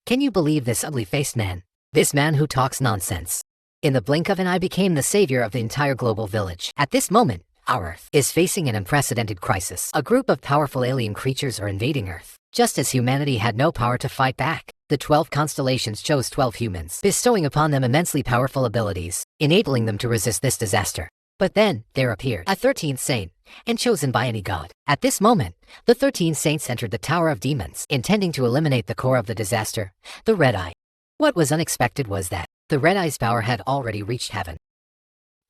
Can you believe this ugly-faced man? This man who talks nonsense. In the blink of an eye became the savior of the entire global village. At this moment, our Earth is facing an unprecedented crisis. A group of powerful alien creatures are invading Earth. Just as humanity had no power to fight back, the 12 constellations chose 12 humans, bestowing upon them immensely powerful abilities, enabling them to resist this disaster. But then, there appeared a 13th saint, and chosen by any god. At this moment, the 13 saints entered the Tower of Demons, intending to eliminate the core of the disaster, the Red Eye. What was unexpected was that the Red Eye's power had already reached heaven.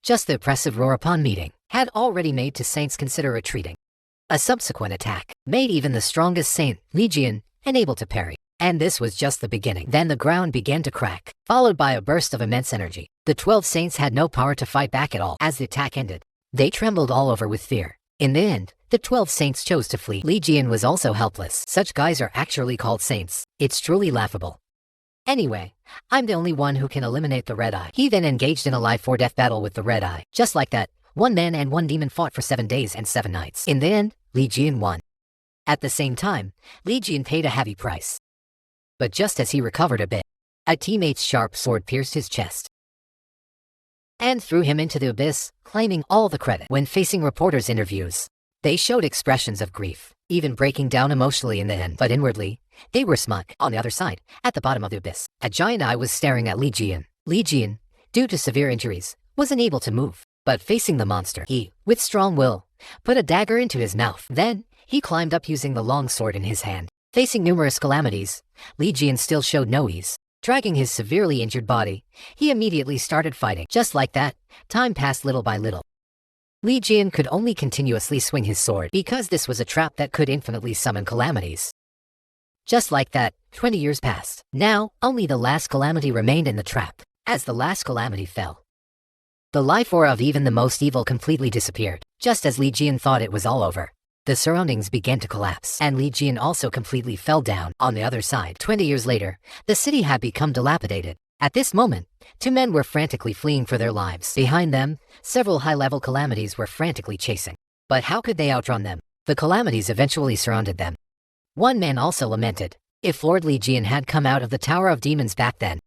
Just the oppressive roar upon meeting had already made the saints consider retreating. A subsequent attack made even the strongest saint, Li Jian, unable to parry. And this was just the beginning. Then the ground began to crack, followed by a burst of immense energy. The 12 saints had no power to fight back at all. As the attack ended, they trembled all over with fear. In the end, the 12 saints chose to flee. Li Jian was also helpless. Such guys are actually called saints. It's truly laughable. Anyway, I'm the only one who can eliminate the Red Eye. He then engaged in a life-or-death battle with the Red Eye. Just like that, one man and one demon fought for 7 days and 7 nights. In the end, Li Jian won. At the same time, Li Jian paid a heavy price. But just as he recovered a bit, a teammate's sharp sword pierced his chest and threw him into the abyss, claiming all the credit. When facing reporters' interviews, they showed expressions of grief, even breaking down emotionally in the end. But inwardly, they were smug. On the other side, at the bottom of the abyss, a giant eye was staring at Li Jian. Li Jian, due to severe injuries, was unable to move. But facing the monster, he, with strong will, put a dagger into his mouth. Then, he climbed up using the long sword in his hand. Facing numerous calamities, Li Jian still showed no ease. Dragging his severely injured body, he immediately started fighting. Just like that, time passed little by little. Li Jian could only continuously swing his sword because this was a trap that could infinitely summon calamities. Just like that, 20 years passed. Now, only the last calamity remained in the trap. As the last calamity fell, the life aura of even the most evil completely disappeared. Just as Li Jian thought it was all over, the surroundings began to collapse, and Li Jian also completely fell down. On the other side, 20 years later, the city had become dilapidated. At this moment, 2 men were frantically fleeing for their lives. Behind them, several high-level calamities were frantically chasing. But how could they outrun them? The calamities eventually surrounded them. One man also lamented, if Lord Li Jian had come out of the Tower of Demons back then,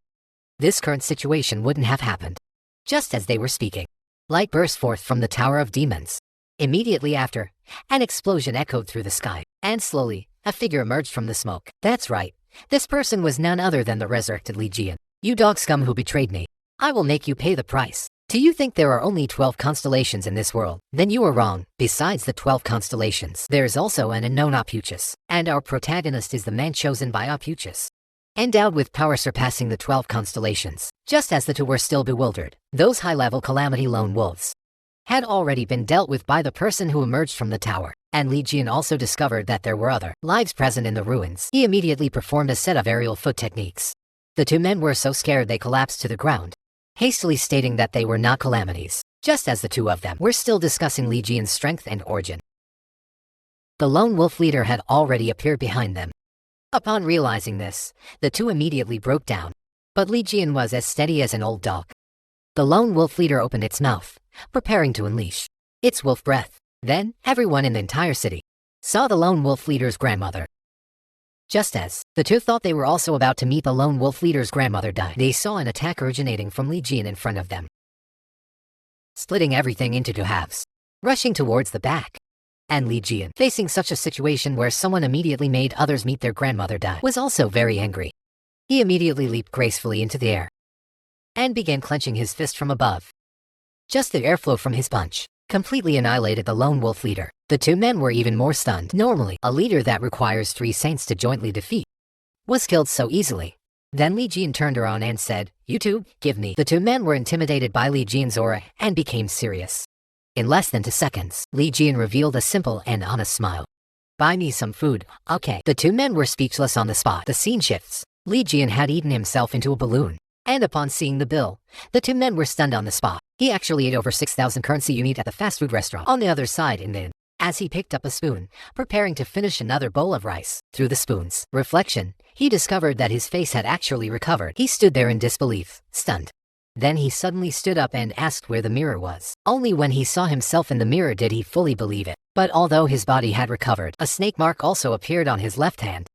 this current situation wouldn't have happened. Just as they were speaking, light burst forth from the Tower of Demons. Immediately after, an explosion echoed through the sky, and slowly, a figure emerged from the smoke. That's right, this person was none other than the resurrected Li Jian. You dog scum who betrayed me. I will make you pay the price. Do you think there are only 12 constellations in this world? Then you are wrong. Besides the 12 constellations, there is also an unknown Ophiuchus, and our protagonist is the man chosen by Ophiuchus, endowed with power surpassing the 12 constellations. Just as the two were still bewildered, those high-level calamity lone wolves had already been dealt with by the person who emerged from the tower, and Li Jian also discovered that there were other lives present in the ruins. He immediately performed a set of aerial foot techniques. The 2 men were so scared they collapsed to the ground, hastily stating that they were not calamities, just as the 2 of them were still discussing Li Jian's strength and origin. The lone wolf leader had already appeared behind them. Upon realizing this, the 2 immediately broke down, but Li Jian was as steady as an old dog. The lone wolf leader opened its mouth, preparing to unleash its wolf breath. Then, everyone in the entire city saw the lone wolf leader's grandmother. Just as the 2 thought they were also about to meet the lone wolf leader's grandmother die, they saw an attack originating from Li Jian in front of them, splitting everything into 2 halves, rushing towards the back. And Li Jian, facing such a situation where someone immediately made others meet their grandmother die, was also very angry. He immediately leaped gracefully into the air and began clenching his fist from above. Just the airflow from his punch completely annihilated the lone wolf leader. The 2 men were even more stunned. Normally, a leader that requires 3 saints to jointly defeat was killed so easily. Then Li Jian turned around and said, "You 2, give me." The 2 men were intimidated by Li Jian's aura and became serious. In less than 2 seconds, Li Jian revealed a simple and honest smile. "Buy me some food, okay?" The 2 men were speechless on the spot. The scene shifts. Li Jian had eaten himself into a balloon, and upon seeing the bill, the 2 men were stunned on the spot. He actually ate over 6,000 currency unit at the fast food restaurant on the other side, and then, as he picked up a spoon, preparing to finish another bowl of rice, through the spoon's reflection, he discovered that his face had actually recovered. He stood there in disbelief, stunned. Then he suddenly stood up and asked where the mirror was. Only when he saw himself in the mirror did he fully believe it. But although his body had recovered, a snake mark also appeared on his left hand.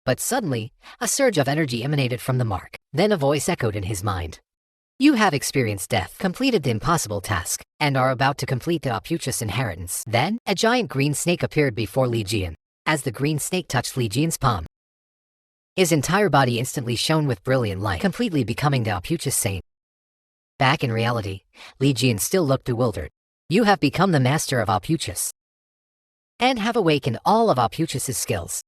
But suddenly, a surge of energy emanated from the mark. Then a voice echoed in his mind. You have experienced death, completed the impossible task, and are about to complete the Ophiuchus inheritance. Then, a giant green snake appeared before Li Jian. As the green snake touched Li Jian's palm, his entire body instantly shone with brilliant light, completely becoming the Ophiuchus Saint. Back in reality, Li Jian still looked bewildered. You have become the master of Ophiuchus, and have awakened all of Ophiuchus's skills,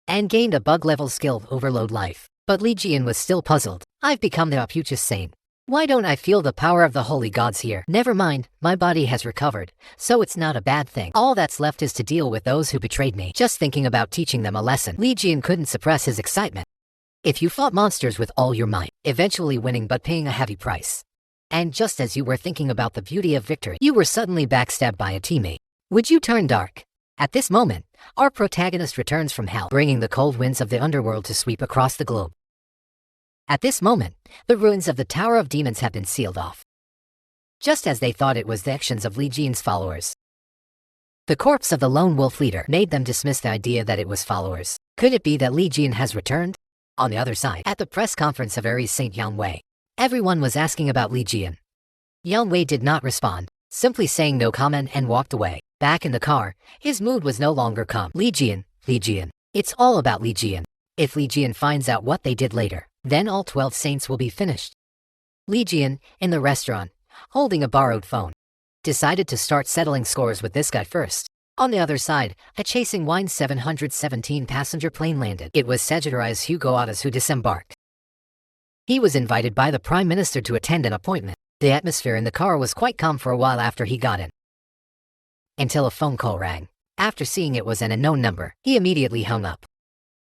and gained a bug-level skill overload life. But Li Jian was still puzzled. I've become the Ophiuchus Saint. Why don't I feel the power of the holy gods here? Never mind, my body has recovered, so it's not a bad thing. All that's left is to deal with those who betrayed me. Just thinking about teaching them a lesson, Li Jian couldn't suppress his excitement. If you fought monsters with all your might, eventually winning but paying a heavy price, and just as you were thinking about the beauty of victory, you were suddenly backstabbed by a teammate, would you turn dark? At this moment, our protagonist returns from hell, bringing the cold winds of the underworld to sweep across the globe. At this moment, the ruins of the Tower of Demons have been sealed off, just as they thought it was the actions of Li Jian's followers. The corpse of the lone wolf leader made them dismiss the idea that it was followers. Could it be that Li Jian has returned? On the other side, at the press conference of Ares Saint Yang Wei, everyone was asking about Li Jian. Yang Wei did not respond, simply saying no comment and walked away. Back in the car, his mood was no longer calm. Li Jian. It's all about Li Jian. If Li Jian finds out what they did later, then all 12 saints will be finished. Li Jian, in the restaurant, holding a borrowed phone, decided to start settling scores with this guy first. On the other side, a chasing Wine 717 passenger plane landed. It was Sagittarius Ophiuchus who disembarked. He was invited by the Prime Minister to attend an appointment. The atmosphere in the car was quite calm for a while after he got in, until a phone call rang. After seeing it was an unknown number, he immediately hung up.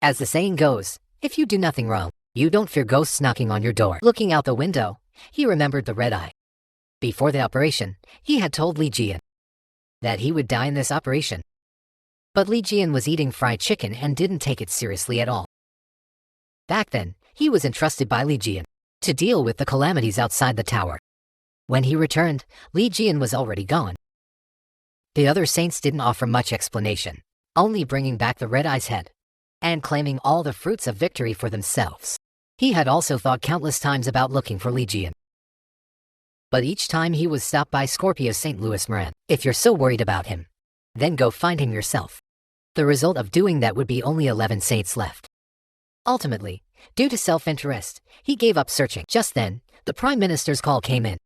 As the saying goes, if you do nothing wrong, you don't fear ghosts knocking on your door. Looking out the window, he remembered the red eye. Before the operation, he had told Li Jian that he would die in this operation. But Li Jian was eating fried chicken and didn't take it seriously at all. Back then, he was entrusted by Li Jian to deal with the calamities outside the tower. When he returned, Li Jian was already gone. The other saints didn't offer much explanation, only bringing back the red eye's head and claiming all the fruits of victory for themselves. He had also thought countless times about looking for Li Jian, but each time he was stopped by Scorpio St. Louis Moran. If you're so worried about him, then go find him yourself. The result of doing that would be only 11 saints left. Ultimately, due to self-interest, he gave up searching. Just then, the Prime Minister's call came in,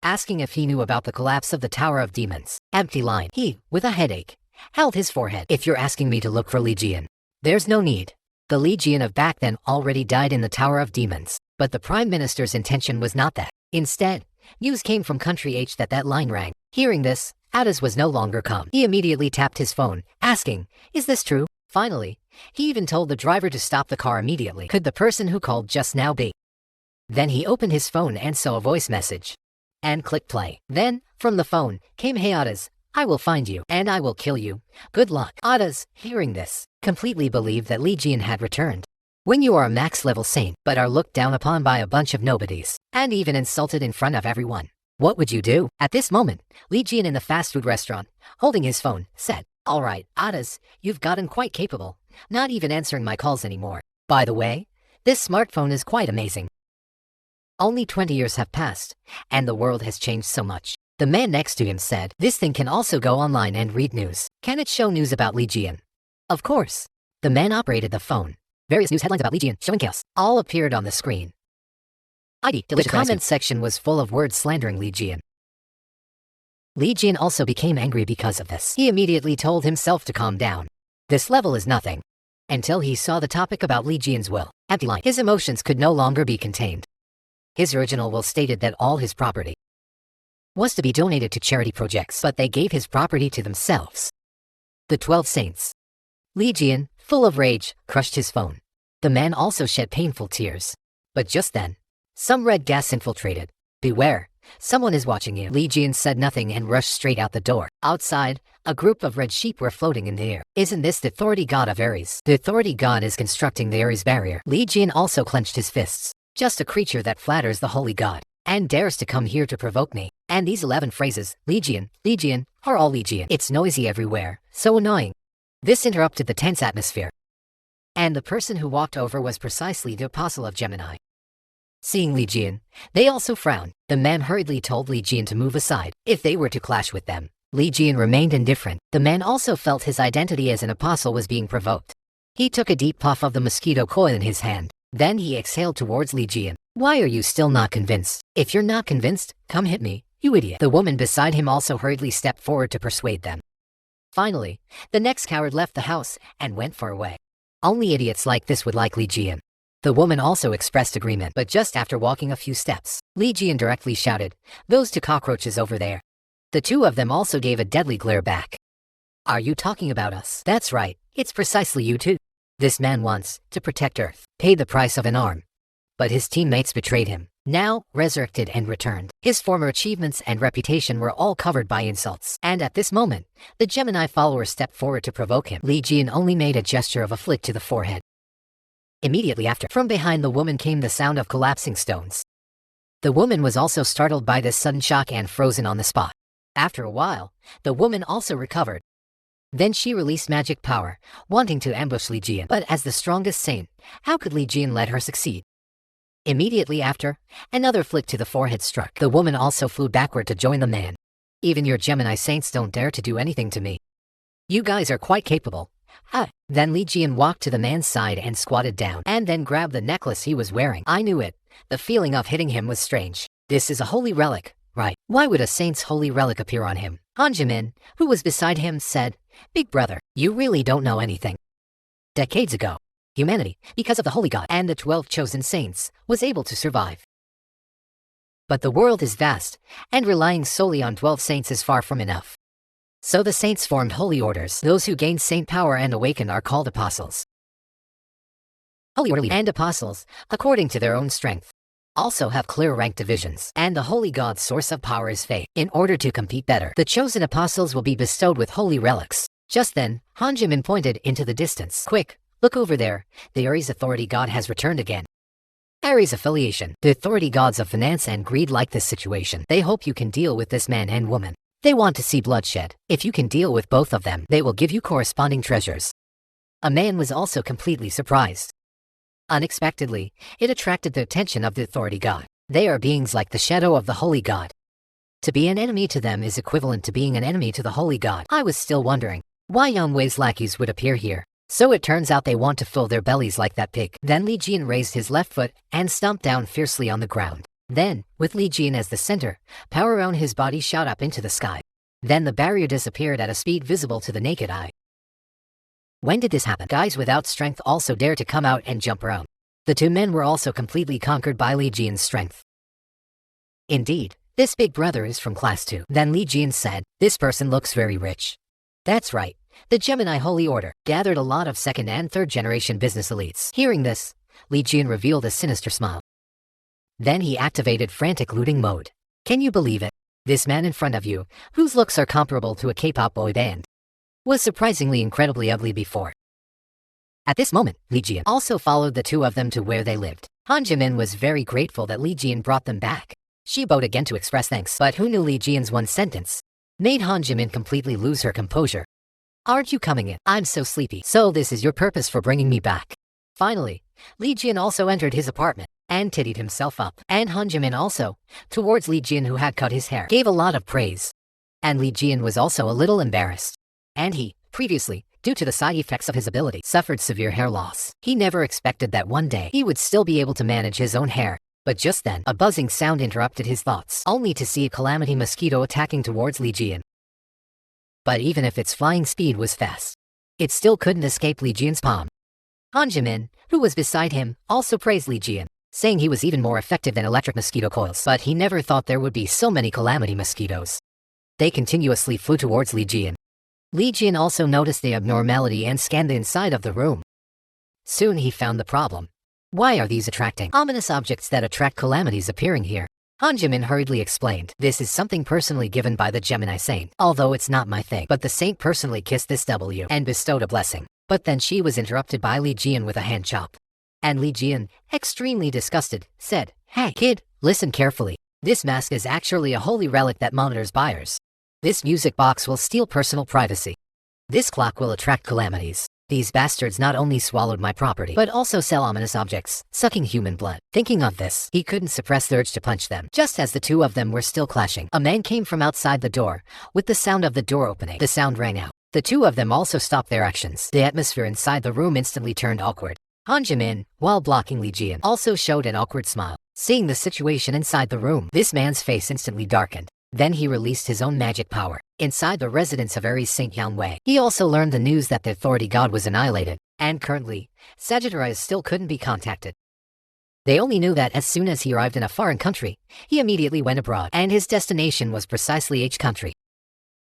asking if he knew about the collapse of the Tower of Demons. Empty line. He, with a headache, held his forehead. If you're asking me to look for Li Jian, there's no need. The Li Jian of back then already died in the Tower of Demons. But the Prime Minister's intention was not that. Instead, news came from Country H that line rang. Hearing this, Adas was no longer calm. He immediately tapped his phone, asking, is this true? Finally, he even told the driver to stop the car immediately. Could the person who called just now be? Then he opened his phone and saw a voice message, and clicked play. Then, from the phone, came, hey Adas, I will find you, and I will kill you. Good luck. Adas, hearing this, completely believed that Li Jian had returned. When you are a max-level saint, but are looked down upon by a bunch of nobodies, and even insulted in front of everyone, what would you do? At this moment, Li Jian in the fast food restaurant, holding his phone, said, alright, Adas, you've gotten quite capable, not even answering my calls anymore. By the way, this smartphone is quite amazing. Only 20 years have passed, and the world has changed so much. The man next to him said, this thing can also go online and read news. Can it show news about Li Jian? Of course. The man operated the phone. Various news headlines about Li Jian, showing chaos, all appeared on the screen. The comment section was full of words slandering Li Jian. Li Jian also became angry because of this. He immediately told himself to calm down. This level is nothing. Until he saw the topic about Li Jian's will. Empty line. His emotions could no longer be contained. His original will stated that all his property was to be donated to charity projects, but they gave his property to themselves. The 12 saints. Li Jian, full of rage, crushed his phone. The man also shed painful tears. But just then, some red gas infiltrated. Beware, someone is watching you. Li Jian said nothing and rushed straight out the door. Outside, a group of red sheep were floating in the air. Isn't this the authority god of Ares? The authority god is constructing the Ares barrier. Li Jian also clenched his fists. Just a creature that flatters the holy god, and dares to come here to provoke me. And these 11 phrases, Li Jian, are all Li Jian. It's noisy everywhere, so annoying. This interrupted the tense atmosphere. And the person who walked over was precisely the apostle of Gemini. Seeing Li Jian, they also frowned. The man hurriedly told Li Jian to move aside if they were to clash with them. Li Jian remained indifferent. The man also felt his identity as an apostle was being provoked. He took a deep puff of the mosquito coil in his hand. Then he exhaled towards Li Jian. Why are you still not convinced? If you're not convinced, come hit me, you idiot. The woman beside him also hurriedly stepped forward to persuade them. Finally, the next coward left the house and went far away. Only idiots like this would like Li Jian. The woman also expressed agreement, but just after walking a few steps, Li Jian directly shouted, "Those two cockroaches over there." The two of them also gave a deadly glare back. Are you talking about us? That's right, it's precisely you two. This man wants to protect Earth, paid the price of an arm. But his teammates betrayed him, now resurrected and returned. His former achievements and reputation were all covered by insults. And at this moment, the Gemini follower stepped forward to provoke him. Li Jian only made a gesture of a flick to the forehead. Immediately after, from behind the woman came the sound of collapsing stones. The woman was also startled by this sudden shock and frozen on the spot. After a while, the woman also recovered. Then she released magic power, wanting to ambush Li Jian. But as the strongest saint, how could Li Jian let her succeed? Immediately after, another flick to the forehead struck. The woman also flew backward to join the man. Even your Gemini saints don't dare to do anything to me. You guys are quite capable. Then Li Jian walked to the man's side and squatted down, and then grabbed the necklace he was wearing. I knew it. The feeling of hitting him was strange. This is a holy relic, right? Why would a saint's holy relic appear on him? Han Jimin, who was beside him, said, "Big brother, you really don't know anything." Decades ago, humanity, because of the holy god and the 12 chosen saints, was able to survive. But the world is vast, and relying solely on 12 saints is far from enough. So the saints formed holy orders. Those who gained saint power and awaken are called apostles. Holy order and apostles, according to their own strength, also have clear rank divisions. And the holy god's source of power is faith. In order to compete better, the chosen apostles will be bestowed with holy relics. Just then, Han Jimin pointed into the distance. Quick, look over there. The Aries authority god has returned again. Aries affiliation. The authority gods of finance and greed like this situation. They hope you can deal with this man and woman. They want to see bloodshed. If you can deal with both of them, they will give you corresponding treasures. A man was also completely surprised. Unexpectedly, it attracted the attention of the authority god. They are beings like the shadow of the holy god. To be an enemy to them is equivalent to being an enemy to the holy god. I was still wondering why Yang Wei's lackeys would appear here. So it turns out they want to fill their bellies like that pig. Then Li Jian raised his left foot and stomped down fiercely on the ground. Then, with Li Jian as the center, power around his body shot up into the sky. Then the barrier disappeared at a speed visible to the naked eye. When did this happen? Guys without strength also dare to come out and jump around. The two men were also completely conquered by Li Jian's strength. Indeed, this big brother is from class 2. Then Li Jian said, this person looks very rich. That's right. The Gemini Holy Order gathered a lot of second and third generation business elites. Hearing this, Li Jian revealed a sinister smile. Then he activated frantic looting mode. Can you believe it? This man in front of you, whose looks are comparable to a K-pop boy band, was surprisingly incredibly ugly before. At this moment, Li Jian also followed the two of them to where they lived. Han Jimin was very grateful that Li Jian brought them back. She bowed again to express thanks, but who knew Li Jian's one sentence made Han Jimin completely lose her composure. Aren't you coming in? I'm so sleepy. So this is your purpose for bringing me back. Finally, Li Jian also entered his apartment and tittied himself up. And Han Jimin also, towards Li Jian who had cut his hair, gave a lot of praise. And Li Jian was also a little embarrassed. And he, previously, due to the side effects of his ability, suffered severe hair loss. He never expected that one day he would still be able to manage his own hair. But just then, a buzzing sound interrupted his thoughts, only to see a calamity mosquito attacking towards Li Jian. But even if its flying speed was fast, it still couldn't escape Li Jian's palm. Han Jimin, who was beside him, also praised Li Jian, saying he was even more effective than electric mosquito coils. But he never thought there would be so many calamity mosquitoes. They continuously flew towards Li Jian. Li Jian also noticed the abnormality and scanned the inside of the room. Soon he found the problem. Why are these attracting ominous objects that attract calamities appearing here? Han Jimin hurriedly explained, this is something personally given by the Gemini Saint, although it's not my thing. But the saint personally kissed this W and bestowed a blessing. But then she was interrupted by Li Jian with a hand chop. And Li Jian, extremely disgusted, said, hey kid, listen carefully. This mask is actually a holy relic that monitors buyers. This music box will steal personal privacy. This clock will attract calamities. These bastards not only swallowed my property, but also sell ominous objects, sucking human blood. Thinking of this, he couldn't suppress the urge to punch them. Just as the two of them were still clashing, a man came from outside the door, with the sound of the door opening. The sound rang out. The two of them also stopped their actions. The atmosphere inside the room instantly turned awkward. Han Jimin, while blocking Li Jian, also showed an awkward smile. Seeing the situation inside the room, this man's face instantly darkened. Then he released his own magic power. Inside the residence of Aries Saint Yang, he also learned the news that the authority god was annihilated, and currently, Sagittarius still couldn't be contacted. They only knew that as soon as he arrived in a foreign country, he immediately went abroad, and his destination was precisely H country.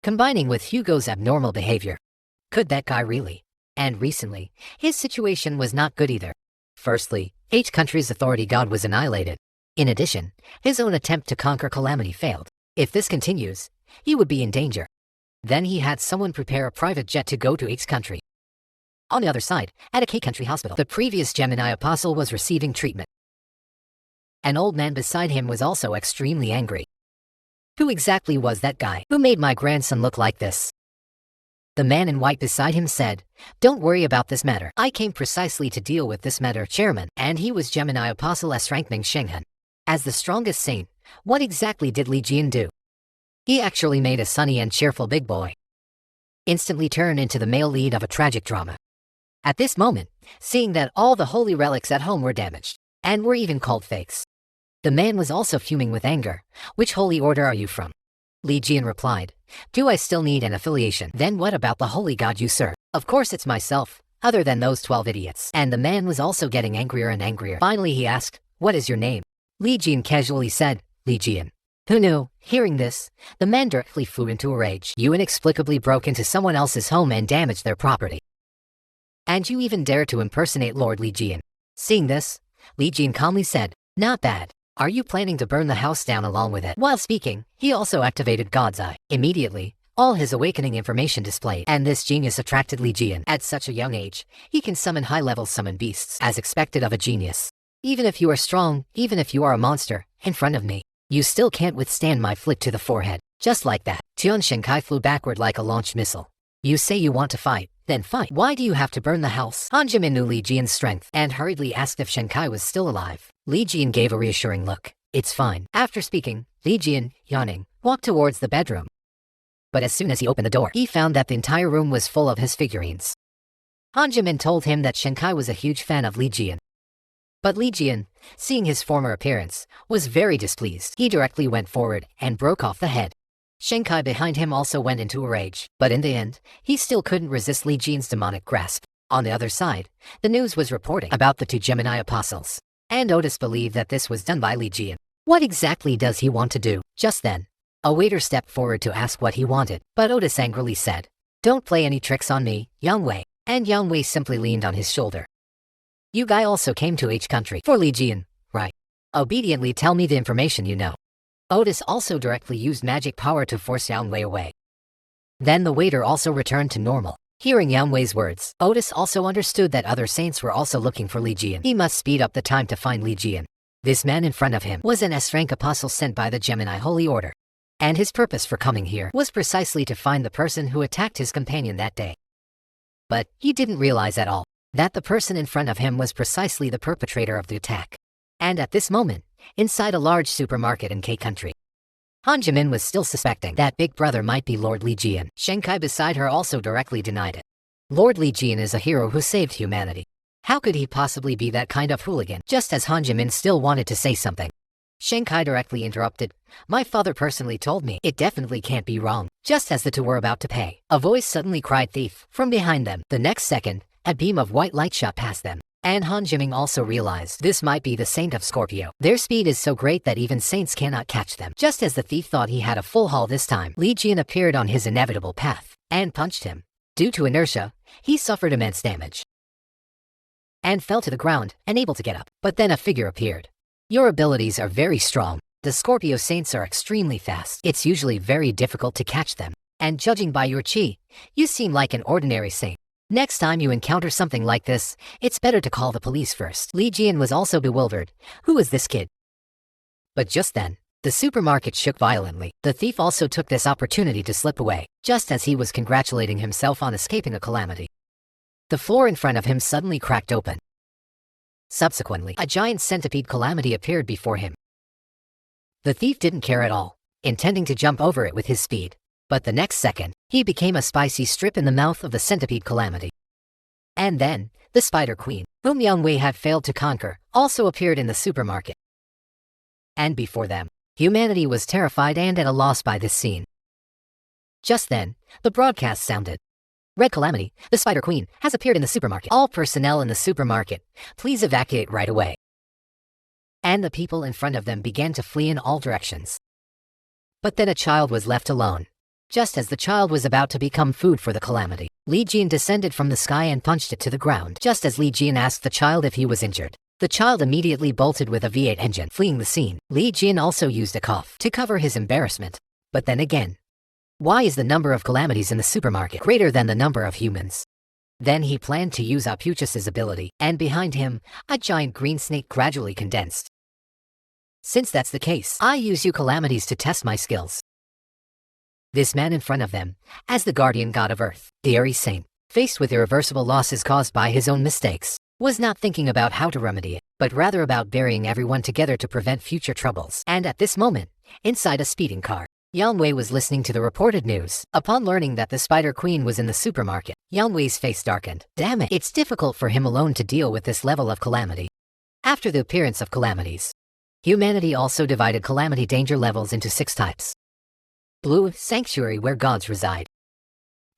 Combining with Hugo's abnormal behavior. Could that guy really? And recently, his situation was not good either. Firstly, H country's authority god was annihilated. In addition, his own attempt to conquer Calamity failed. If this continues, he would be in danger. Then he had someone prepare a private jet to go to H country. On the other side, at a K country hospital, the previous Gemini apostle was receiving treatment. An old man beside him was also extremely angry. Who exactly was that guy who made my grandson look like this? The man in white beside him said, "Don't worry about this matter. I came precisely to deal with this matter, chairman." And he was Gemini apostle S. rank Ming Shenghen. As the strongest saint, what exactly did Li Jian do? He actually made a sunny and cheerful big boy instantly turn into the male lead of a tragic drama. At this moment, seeing that all the holy relics at home were damaged, and were even called fakes, the man was also fuming with anger. "Which holy order are you from?" Li Jian replied, "Do I still need an affiliation? Then what about the holy god you serve?" "Of course it's myself, other than those 12 idiots." And the man was also getting angrier and angrier. Finally he asked, "What is your name?" Li Jian casually said, "Li Jian." Who knew? Hearing this, the man directly flew into a rage. "You inexplicably broke into someone else's home and damaged their property. And you even dare to impersonate Lord Li Jian." Seeing this, Li Jian calmly said, "Not bad. Are you planning to burn the house down along with it?" While speaking, he also activated God's Eye. Immediately, all his awakening information displayed, and this genius attracted Li Jian. At such a young age, he can summon high-level summon beasts, as expected of a genius. "Even if you are strong, even if you are a monster, in front of me, you still can't withstand my flick to the forehead." Just like that, Tian Shenkai flew backward like a launched missile. "You say you want to fight, then fight. Why do you have to burn the house?" Han Jimin knew Li Jian's strength, and hurriedly asked if Shenkai was still alive. Li Jian gave a reassuring look. "It's fine." After speaking, Li Jian, yawning, walked towards the bedroom. But as soon as he opened the door, he found that the entire room was full of his figurines. Han Jimin told him that Shenkai was a huge fan of Li Jian. But Li Jian, seeing his former appearance, was very displeased. He directly went forward and broke off the head. Shenkai behind him also went into a rage, but in the end, he still couldn't resist Li Jian's demonic grasp. On the other side, the news was reporting about the two Gemini apostles, and Otis believed that this was done by Li Jian. What exactly does he want to do? Just then, a waiter stepped forward to ask what he wanted, but Otis angrily said, "Don't play any tricks on me, Yang Wei." And Yang Wei simply leaned on his shoulder. "You guy also came to H country for Li Jian, right? Obediently tell me the information you know." Otis also directly used magic power to force Yang Wei away. Then the waiter also returned to normal. Hearing Yang Wei's words, Otis also understood that other saints were also looking for Li Jian. He must speed up the time to find Li Jian. This man in front of him was an S-rank apostle sent by the Gemini Holy Order. And his purpose for coming here was precisely to find the person who attacked his companion that day. But he didn't realize at all that the person in front of him was precisely the perpetrator of the attack. And at this moment, inside a large supermarket in K country, Han Jimin was still suspecting that Big Brother might be Lord Li Jian. Shenkai beside her also directly denied it. Lord Li Jian is a hero who saved humanity. How could he possibly be that kind of hooligan? Just as Han Jimin still wanted to say something, Shenkai directly interrupted. "My father personally told me it definitely can't be wrong." Just as the two were about to pay, a voice suddenly cried "thief" from behind them. The next second, a beam of white light shot past them. And Han Jimin also realized this might be the Saint of Scorpio. Their speed is so great that even saints cannot catch them. Just as the thief thought he had a full haul this time, Li Jian appeared on his inevitable path and punched him. Due to inertia, he suffered immense damage and fell to the ground, unable to get up. But then a figure appeared. "Your abilities are very strong. The Scorpio saints are extremely fast. It's usually very difficult to catch them. And judging by your chi, you seem like an ordinary saint. Next time you encounter something like this, it's better to call the police first." Li Jian was also bewildered. Who is this kid? But just then, the supermarket shook violently. The thief also took this opportunity to slip away, just as he was congratulating himself on escaping a calamity. The floor in front of him suddenly cracked open. Subsequently, a giant centipede calamity appeared before him. The thief didn't care at all, intending to jump over it with his speed. But the next second, he became a spicy strip in the mouth of the centipede calamity. And then, the Spider Queen, whom Yang Wei had failed to conquer, also appeared in the supermarket. And before them, humanity was terrified and at a loss by this scene. Just then, the broadcast sounded. Red Calamity, the Spider Queen, has appeared in the supermarket. All personnel in the supermarket, please evacuate right away. And the people in front of them began to flee in all directions. But then a child was left alone. Just as the child was about to become food for the calamity, Li Jian descended from the sky and punched it to the ground. Just as Li Jian asked the child if he was injured, the child immediately bolted with a V8 engine, fleeing the scene. Li Jian also used a cough to cover his embarrassment. But then again, why is the number of calamities in the supermarket greater than the number of humans? Then he planned to use Ophiuchus' ability, and behind him, a giant green snake gradually condensed. Since that's the case, I use you calamities to test my skills. This man in front of them, as the guardian god of Earth, the Aries Saint, faced with irreversible losses caused by his own mistakes, was not thinking about how to remedy it, but rather about burying everyone together to prevent future troubles. And at this moment, inside a speeding car, Yang Wei was listening to the reported news. Upon learning that the Spider Queen was in the supermarket, Yang Wei's face darkened. Damn it, it's difficult for him alone to deal with this level of calamity. After the appearance of calamities, humanity also divided calamity danger levels into 6 types. Blue, sanctuary where gods reside.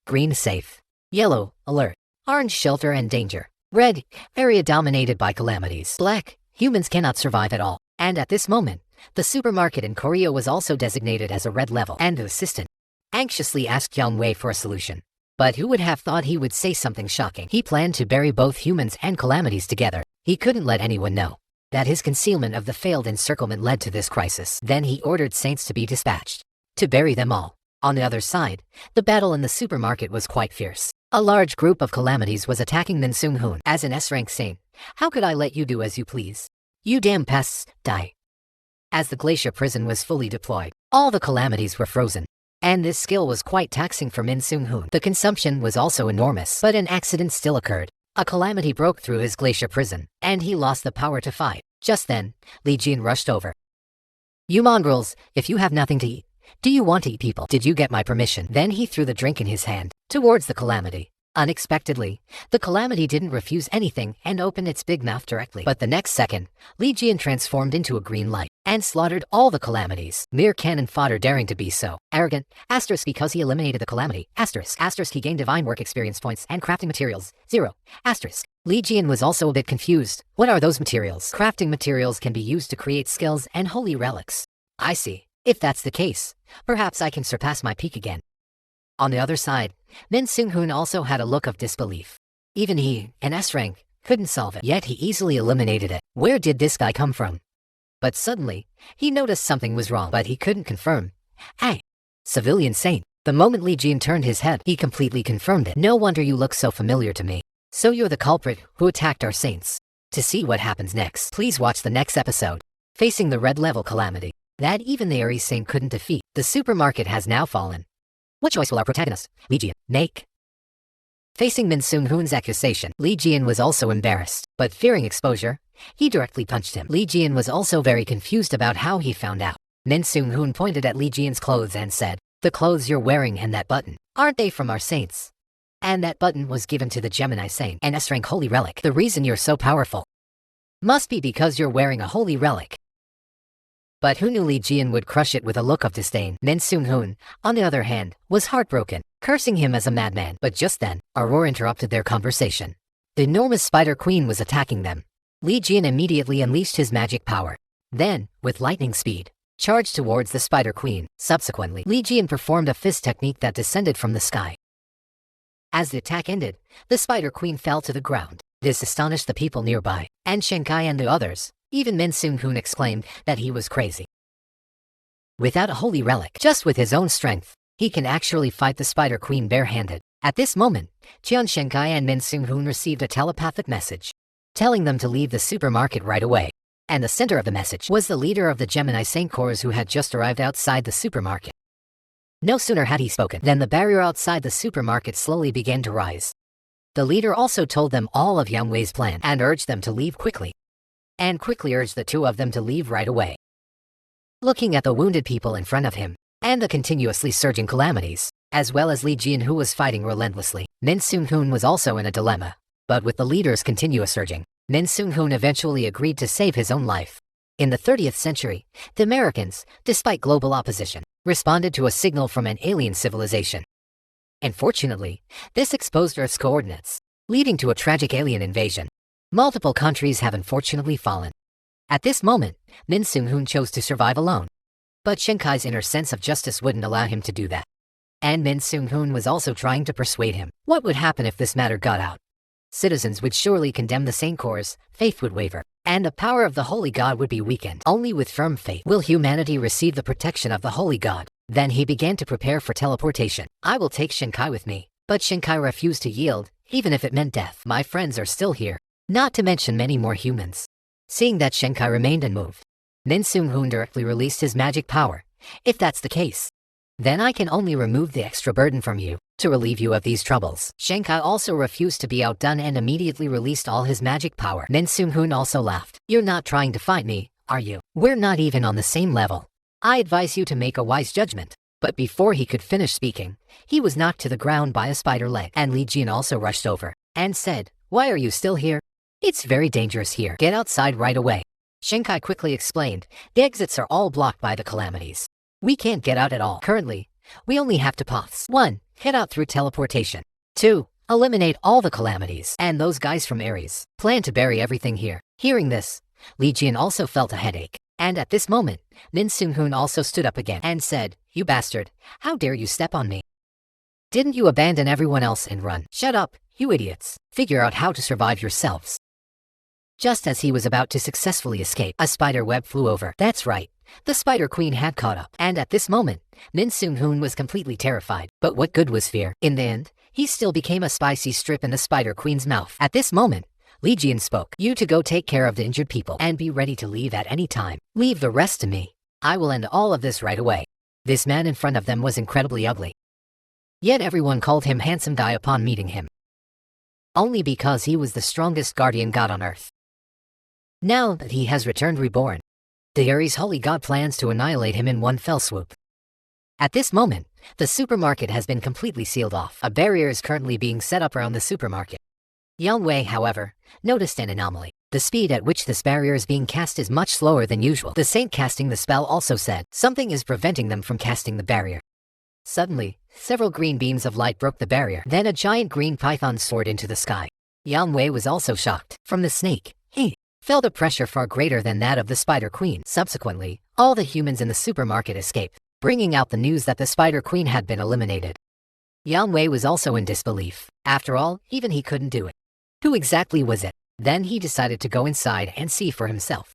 Green, safe. Yellow, alert. Orange, shelter and danger. Red, area dominated by calamities. Black, humans cannot survive at all. And at this moment, the supermarket in Korea was also designated as a red level, and the assistant anxiously asked Yang Wei for a solution. But who would have thought he would say something shocking? He planned to bury both humans and calamities together. He couldn't let anyone know that his concealment of the failed encirclement led to this crisis. Then he ordered saints to be dispatched to bury them all. On the other side, the battle in the supermarket was quite fierce. A large group of calamities was attacking Min Seung-hoon. As an S-rank saint, how could I let you do as you please? You damn pests, die. As the glacier prison was fully deployed, all the calamities were frozen. And this skill was quite taxing for Min Seung-hoon. The consumption was also enormous, but an accident still occurred. A calamity broke through his glacier prison, and he lost the power to fight. Just then, Li Jian rushed over. You mongrels, if you have nothing to eat, do you want to eat people? Did you get my permission? Then he threw the drink in his hand towards the calamity. Unexpectedly, the calamity didn't refuse anything and opened its big mouth directly. But the next second, Li Jian transformed into a green light and slaughtered all the calamities. Mere cannon fodder, daring to be so arrogant. Asterisk because he eliminated the calamity. Asterisk. Asterisk he gained divine work experience points and crafting materials. 0. Asterisk. Li Jian was also a bit confused. What are those materials? Crafting materials can be used to create skills and holy relics. I see. If that's the case, perhaps I can surpass my peak again. On the other side, Min Seung-hoon also had a look of disbelief. Even he, an S-rank, couldn't solve it, yet he easily eliminated it. Where did this guy come from? But suddenly, he noticed something was wrong, but he couldn't confirm. Hey, civilian saint. The moment Li Jian turned his head, he completely confirmed it. No wonder you look so familiar to me. So you're the culprit who attacked our saints. To see what happens next, please watch the next episode. Facing the red level calamity that even the Aries Saint couldn't defeat, the supermarket has now fallen. What choice will our protagonist, Li Jian, make? Facing Min Seung-hoon's accusation, Li Jian was also embarrassed, but fearing exposure, he directly punched him. Li Jian was also very confused about how he found out. Min Seung-hoon pointed at Li Jian's clothes and said, the clothes you're wearing and that button, aren't they from our saints? And that button was given to the Gemini Saint, an S-rank holy relic. The reason you're so powerful must be because you're wearing a holy relic. But who knew Li Jian would crush it with a look of disdain? Min Seung-hoon, on the other hand, was heartbroken, cursing him as a madman. But just then, a roar interrupted their conversation. The enormous Spider Queen was attacking them. Li Jian immediately unleashed his magic power. Then, with lightning speed, charged towards the Spider Queen. Subsequently, Li Jian performed a fist technique that descended from the sky. As the attack ended, the Spider Queen fell to the ground. This astonished the people nearby, and Shanghai and the others. Even Min Seung-hoon exclaimed that he was crazy. Without a holy relic, just with his own strength, he can actually fight the Spider Queen barehanded. At this moment, Jian Shanghai and Min Seung-hoon received a telepathic message, telling them to leave the supermarket right away. And the center of the message was the leader of the Gemini Saint Corps who had just arrived outside the supermarket. No sooner had he spoken than the barrier outside the supermarket slowly began to rise. The leader also told them all of Yang Wei's plan and urged them to leave quickly. And quickly urged the two of them to leave right away. Looking at the wounded people in front of him, and the continuously surging calamities, as well as Li Jian who was fighting relentlessly, Min Seung-hoon was also in a dilemma. But with the leader's continuous urging, Min Seung-hoon eventually agreed to save his own life. In the 30th century, the Americans, despite global opposition, responded to a signal from an alien civilization. Unfortunately, this exposed Earth's coordinates, leading to a tragic alien invasion. Multiple countries have unfortunately fallen. At this moment, Min Seung-hoon chose to survive alone. But Shinkai's inner sense of justice wouldn't allow him to do that. And Min Seung-hoon was also trying to persuade him. What would happen if this matter got out? Citizens would surely condemn the Saint Corps, faith would waver, and the power of the Holy God would be weakened. Only with firm faith will humanity receive the protection of the Holy God. Then he began to prepare for teleportation. I will take Shinkai with me. But Shinkai refused to yield, even if it meant death. My friends are still here. Not to mention many more humans. Seeing that Shinkai remained unmoved, Min Seung-hoon directly released his magic power. If that's the case, then I can only remove the extra burden from you, to relieve you of these troubles. Shinkai also refused to be outdone and immediately released all his magic power. Min Seung-hoon also laughed. You're not trying to fight me, are you? We're not even on the same level. I advise you to make a wise judgment. But before he could finish speaking, he was knocked to the ground by a spider leg. And Li Jian also rushed over, and said, why are you still here? It's very dangerous here. Get outside right away. Shinkai quickly explained, the exits are all blocked by the calamities. We can't get out at all. Currently, we only have two paths. 1. Head out through teleportation. 2. Eliminate all the calamities. And those guys from Ares plan to bury everything here. Hearing this, Li Jian also felt a headache. And at this moment, Min Seung-hoon also stood up again and said, you bastard, how dare you step on me? Didn't you abandon everyone else and run? Shut up, you idiots. Figure out how to survive yourselves. Just as he was about to successfully escape, a spider web flew over. That's right. The Spider Queen had caught up, and at this moment, Min Seung-hoon was completely terrified. But what good was fear? In the end, he still became a spicy strip in the Spider Queen's mouth. At this moment, Li Jian spoke. You to go take care of the injured people and be ready to leave at any time. Leave the rest to me. I will end all of this right away. This man in front of them was incredibly ugly. Yet everyone called him Handsome Dai upon meeting him. Only because he was the strongest guardian god on earth. Now that he has returned reborn, the Ares Holy God plans to annihilate him in one fell swoop. At this moment, the supermarket has been completely sealed off. A barrier is currently being set up around the supermarket. Yang Wei, however, noticed an anomaly. The speed at which this barrier is being cast is much slower than usual. The saint casting the spell also said, something is preventing them from casting the barrier. Suddenly, several green beams of light broke the barrier. Then a giant green python soared into the sky. Yang Wei was also shocked. From the snake, he felt a pressure far greater than that of the Spider Queen. Subsequently, all the humans in the supermarket escaped, bringing out the news that the Spider Queen had been eliminated. Yang Wei was also in disbelief. After all, even he couldn't do it. Who exactly was it? Then he decided to go inside and see for himself.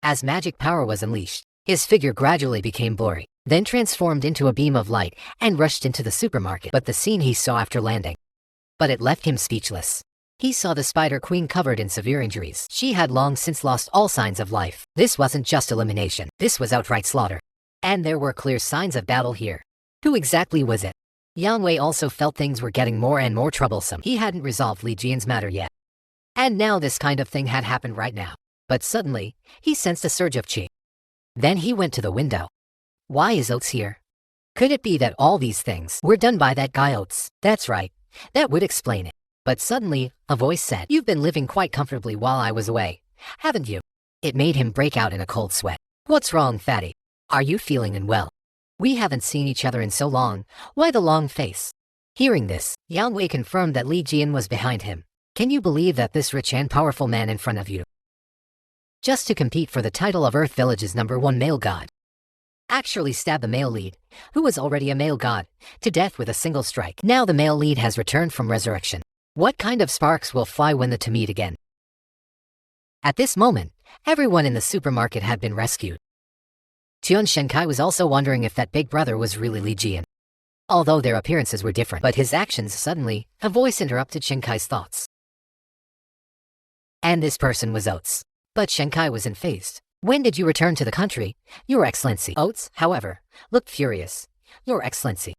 As magic power was unleashed, his figure gradually became blurry, then transformed into a beam of light and rushed into the supermarket. But the scene he saw after landing, but it left him speechless. He saw the Spider Queen covered in severe injuries. She had long since lost all signs of life. This wasn't just elimination. This was outright slaughter. And there were clear signs of battle here. Who exactly was it? Yang Wei also felt things were getting more and more troublesome. He hadn't resolved Li Jian's matter yet. And now this kind of thing had happened right now. But suddenly, he sensed a surge of qi. Then he went to the window. Why is Oates here? Could it be that all these things were done by that guy Oates? That's right. That would explain it. But suddenly, a voice said, you've been living quite comfortably while I was away, haven't you? It made him break out in a cold sweat. What's wrong, fatty? Are you feeling unwell? We haven't seen each other in so long. Why the long face? Hearing this, Yang Wei confirmed that Li Jian was behind him. Can you believe that this rich and powerful man in front of you, just to compete for the title of Earth Village's #1 male god, actually stabbed the male lead, who was already a male god, to death with a single strike? Now the male lead has returned from resurrection. What kind of sparks will fly when the two meet again? At this moment, everyone in the supermarket had been rescued. Tian Shenkai was also wondering if that big brother was really Li Jian. Although their appearances were different, but his actions suddenly, a voice interrupted Shenkai's thoughts. And this person was Oates. But Shenkai was unfazed. When did you return to the country, Your Excellency? Oates, however, looked furious. Your Excellency,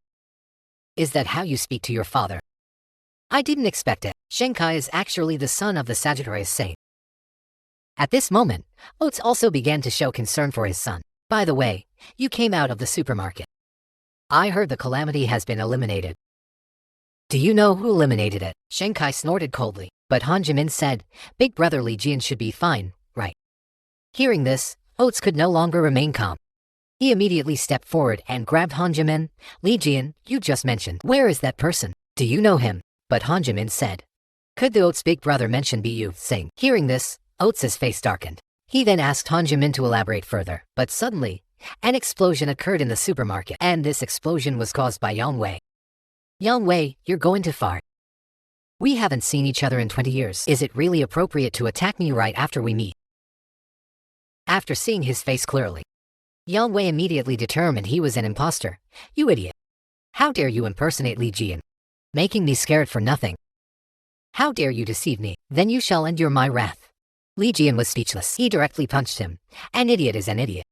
is that how you speak to your father? I didn't expect it. Shankai is actually the son of the Sagittarius Saint. At this moment, Oates also began to show concern for his son. By the way, you came out of the supermarket. I heard the calamity has been eliminated. Do you know who eliminated it? Shankai snorted coldly, but Han Jimin said, Big brother Li Jian should be fine, right? Hearing this, Oates could no longer remain calm. He immediately stepped forward and grabbed Han Jimin. Li Jian, you just mentioned. Where is that person? Do you know him? But Han Jimin said. Could the Oates' big brother mention Bu Sing? Hearing this, Oates' face darkened. He then asked Han Jimin to elaborate further, but suddenly, an explosion occurred in the supermarket, and this explosion was caused by Yang Wei. Yang Wei, you're going too far. We haven't seen each other in 20 years. Is it really appropriate to attack me right after we meet? After seeing his face clearly, Yang Wei immediately determined he was an imposter. You idiot. How dare you impersonate Li Jian? Making me scared for nothing. How dare you deceive me? Then you shall endure my wrath. Li Jian was speechless. He directly punched him. An idiot is an idiot.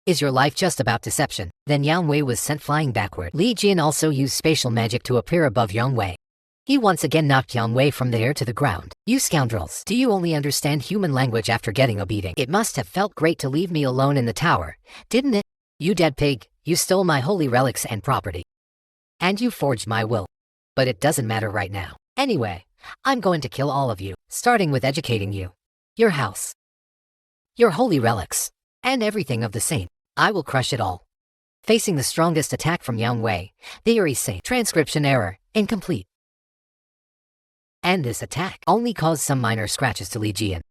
Is your life just about deception? Then Yang Wei was sent flying backward. Li Jian also used spatial magic to appear above Yang Wei. He once again knocked Yang Wei from the air to the ground. You scoundrels, do you only understand human language after getting a beating? It must have felt great to leave me alone in the tower, didn't it? You dead pig, you stole my holy relics and property. And you forged my will. But it doesn't matter right now. Anyway, I'm going to kill all of you, starting with educating you. Your house. Your holy relics. And everything of the saint. I will crush it all. Facing the strongest attack from Yang Wei, the Eerie Saint. Transcription error, incomplete. And this attack only caused some minor scratches to Li Jian.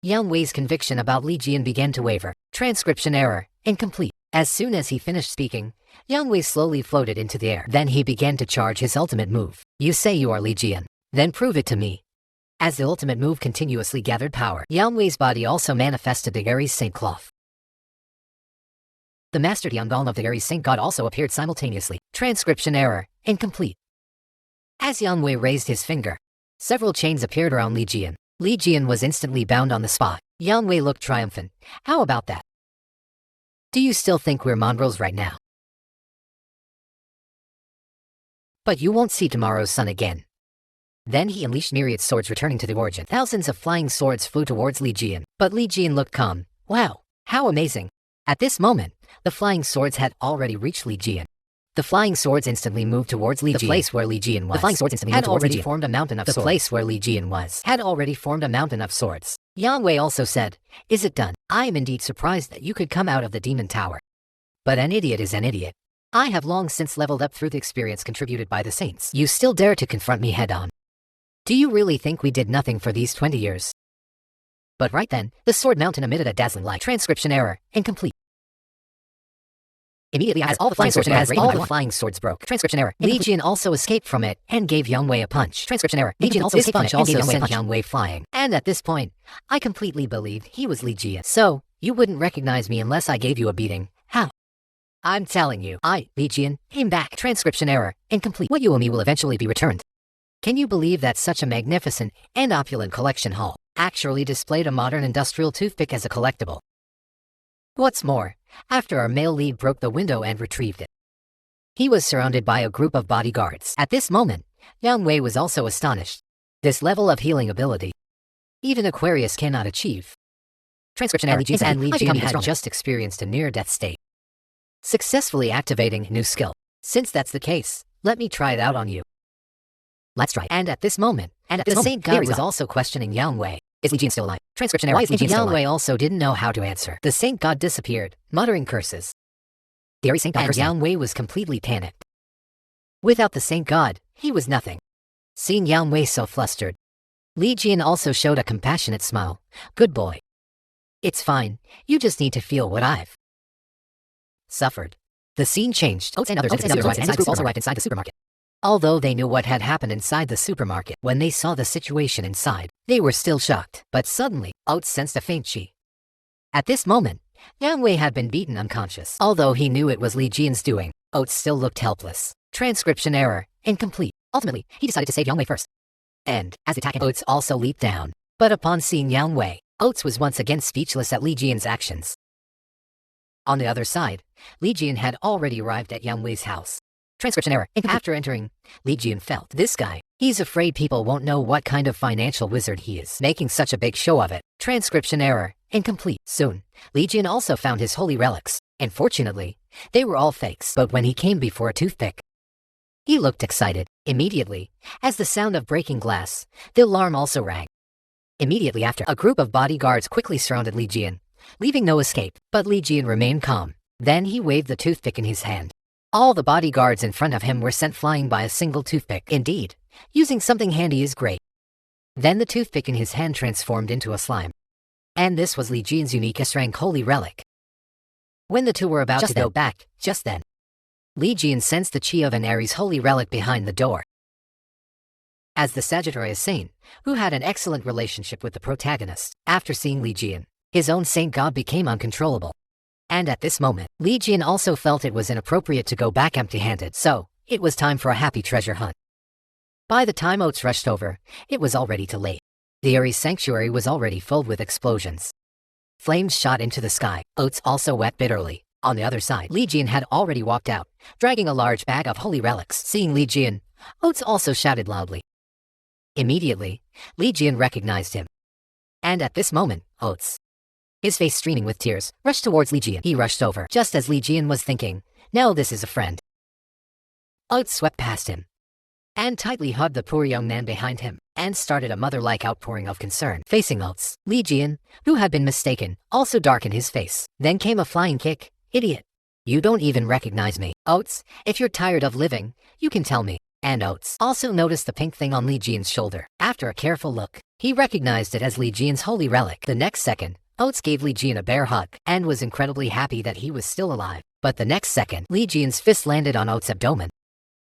Yang Wei's conviction about Li Jian began to waver. Transcription error, incomplete. As soon as he finished speaking, Yang Wei slowly floated into the air. Then he began to charge his ultimate move. You say you are Li Jian. Then prove it to me. As the ultimate move continuously gathered power, Yang Wei's body also manifested the Aries Saint cloth. The Master Tiangong of the Aries Saint God also appeared simultaneously. Transcription error, incomplete. As Yang Wei raised his finger, several chains appeared around Li Jian. Li Jian was instantly bound on the spot. Yang Wei looked triumphant. How about that? Do you still think we're mongrels right now? But you won't see tomorrow's sun again. Then he unleashed myriad swords returning to the origin. Thousands of flying swords flew towards Li Jian. But Li Jian looked calm. Wow, how amazing. At this moment, the flying swords had already reached Li Jian. The flying swords instantly moved towards Li Jian. The place where Li Jian was. The flying swords instantly moved towards Li Jian. Had already formed a mountain of swords. The place where Li Jian was. Had already formed a mountain of swords. Yang Wei also said, Is it done? I am indeed surprised that you could come out of the demon tower. But an idiot is an idiot. I have long since leveled up through the experience contributed by the saints. You still dare to confront me head-on. Do you really think we did nothing for these 20 years? But right then, the sword mountain emitted a dazzling light. Transcription error, incomplete. Immediately as all the flying swords broke. Transcription error. Li Jian also escaped from it and gave Yang Wei a punch. Transcription error. Li Jian also escaped from it and gave Yang Wei flying. And at this point, I completely believed he was Li Jian. So, you wouldn't recognize me unless I gave you a beating. How? I'm telling you, Li Jian, came back. Transcription error. Incomplete. What you owe me will eventually be returned. Can you believe that such a magnificent and opulent collection hall actually displayed a modern industrial toothpick as a collectible? What's more, after our male lead broke the window and retrieved it, he was surrounded by a group of bodyguards. At this moment, Yang Wei was also astonished. This level of healing ability, even Aquarius cannot achieve. Transcription error. And Li Jian had just experienced a near-death state, successfully activating a new skill. Since that's the case, let me try it out on you. Let's try. And at this moment, the Saint God was also questioning Yang Wei. Is Li Jian still alive? Transcription error. Why is Li Jian still alive? Yang Wei also didn't know how to answer. The Saint God disappeared, muttering curses. The Saint God and Yang Wei was completely panicked. Without the Saint God, he was nothing. Seeing Yang Wei so flustered, Li Jian also showed a compassionate smile. Good boy. It's fine, you just need to feel what I've suffered. The scene changed. Oates and others also arrived inside the supermarket. Although they knew what had happened inside the supermarket, when they saw the situation inside, they were still shocked. But suddenly, Oates sensed a faint chi. At this moment, Yang Wei had been beaten unconscious. Although he knew it was Li Jian's doing, Oates still looked helpless. Transcription error, incomplete. Ultimately, he decided to save Yang Wei first. And, as the attack, Oates also leaped down. But upon seeing Yang Wei, Oates was once again speechless at Li Jian's actions. On the other side, Li Jian had already arrived at Yang Wei's house. Transcription error. After entering, Li Jian felt, this guy, he's afraid people won't know what kind of financial wizard he is, making such a big show of it. Transcription error. Incomplete. Soon, Li Jian also found his holy relics, and fortunately, they were all fakes. But when he came before a toothpick, he looked excited. Immediately, as the sound of breaking glass, the alarm also rang. Immediately after, a group of bodyguards quickly surrounded Li Jian, leaving no escape. But Li Jian remained calm. Then he waved the toothpick in his hand. All the bodyguards in front of him were sent flying by a single toothpick. Indeed, using something handy is great. Then the toothpick in his hand transformed into a slime. And this was Li Jian's unique S-rank holy relic. When the two were about to go back, just then, Li Jian sensed the chi of an Aries holy relic behind the door. As the Sagittarius Saint, who had an excellent relationship with the protagonist, after seeing Li Jian, his own saint god became uncontrollable. And at this moment, Li Jian also felt it was inappropriate to go back empty-handed, so it was time for a happy treasure hunt. By the time Oats rushed over, it was already too late. The Aries sanctuary was already filled with explosions. Flames shot into the sky. Oats also wept bitterly. On the other side, Li Jian had already walked out, dragging a large bag of holy relics. Seeing Li Jian, Oats also shouted loudly. Immediately, Li Jian recognized him. And at this moment, Oats, his face streaming with tears, rushed towards Li Jian. He rushed over, just as Li Jian was thinking, now this is a friend. Oats swept past him, and tightly hugged the poor young man behind him, and started a mother-like outpouring of concern. Facing Oats, Li Jian, who had been mistaken, also darkened his face. Then came a flying kick. Idiot. You don't even recognize me. Oats, if you're tired of living, you can tell me. And Oats also noticed the pink thing on Li Jian's shoulder. After a careful look, he recognized it as Li Jian's holy relic. The next second, Oats gave Li Jian a bear hug, and was incredibly happy that he was still alive. But the next second, Li Jian's fist landed on Oats' abdomen,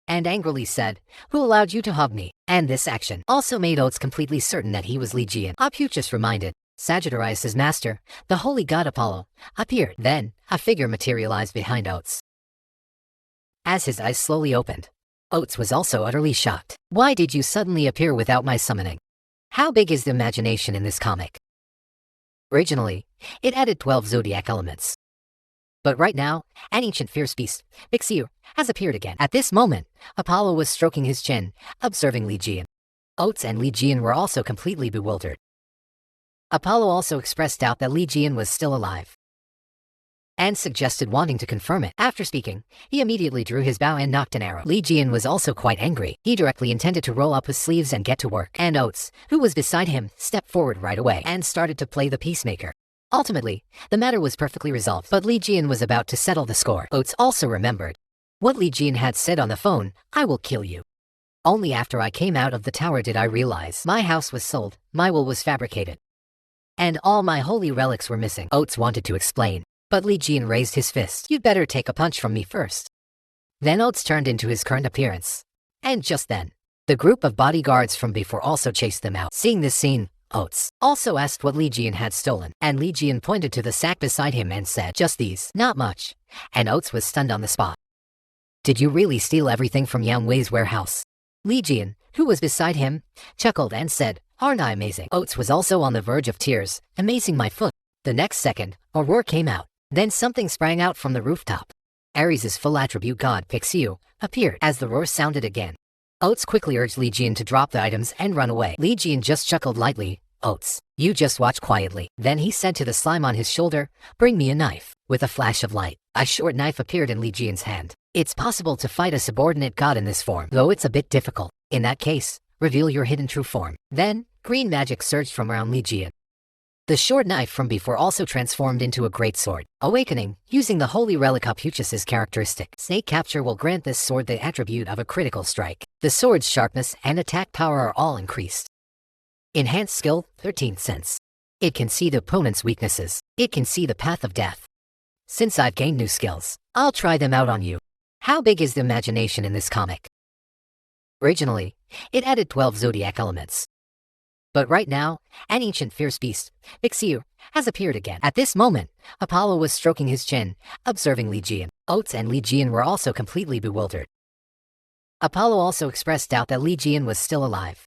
and angrily said, who allowed you to hug me? And this action also made Oats completely certain that he was Li Jian. Ophiuchus reminded, Sagittarius' master, the holy god Apollo, appeared. Then, a figure materialized behind Oats. As his eyes slowly opened, Oats was also utterly shocked. Why did you suddenly appear without my summoning? How big is the imagination in this comic? Originally, it added 12 zodiac elements. But right now, an ancient fierce beast, Ophiuchus, has appeared again. At this moment, Apollo was stroking his chin, observing Li Jian. Oats and Li Jian were also completely bewildered. Apollo also expressed doubt that Li Jian was still alive, and suggested wanting to confirm it. After speaking, he immediately drew his bow and knocked an arrow. Li Jian was also quite angry. He directly intended to roll up his sleeves and get to work. And Oats, who was beside him, stepped forward right away and started to play the peacemaker. Ultimately, the matter was perfectly resolved, but Li Jian was about to settle the score. Oats also remembered what Li Jian had said on the phone, I will kill you. Only after I came out of the tower did I realize my house was sold, my will was fabricated, and all my holy relics were missing. Oats wanted to explain, but Li Jian raised his fist. You'd better take a punch from me first. Then Oats turned into his current appearance. And just then, the group of bodyguards from before also chased them out. Seeing this scene, Oats also asked what Li Jian had stolen. And Li Jian pointed to the sack beside him and said, just these, not much. And Oats was stunned on the spot. Did you really steal everything from Yang Wei's warehouse? Li Jian, who was beside him, chuckled and said, aren't I amazing? Oats was also on the verge of tears, amazing my foot. The next second, a roar came out. Then something sprang out from the rooftop. Ares' full attribute god Ophiuchus appeared. As the roar sounded again, Oats quickly urged Li Jian to drop the items and run away. Li Jian just chuckled lightly. Oats, you just watch quietly. Then he said to the slime on his shoulder, bring me a knife. With a flash of light, a short knife appeared in Li Jian's hand. It's possible to fight a subordinate god in this form, though it's a bit difficult. In that case, reveal your hidden true form. Then, green magic surged from around Li Jian. The short knife from before also transformed into a great sword. Awakening, using the holy relic Ophiuchus' characteristic. Snake capture will grant this sword the attribute of a critical strike. The sword's sharpness and attack power are all increased. Enhanced skill, 13th sense. It can see the opponent's weaknesses. It can see the path of death. Since I've gained new skills, I'll try them out on you. How big is the imagination in this comic? Originally, it added 12 zodiac elements. But right now, an ancient fierce beast, Ophiuchus, has appeared again. At this moment, Apollo was stroking his chin, observing Li Jian. Oats and Li Jian were also completely bewildered. Apollo also expressed doubt that Li Jian was still alive,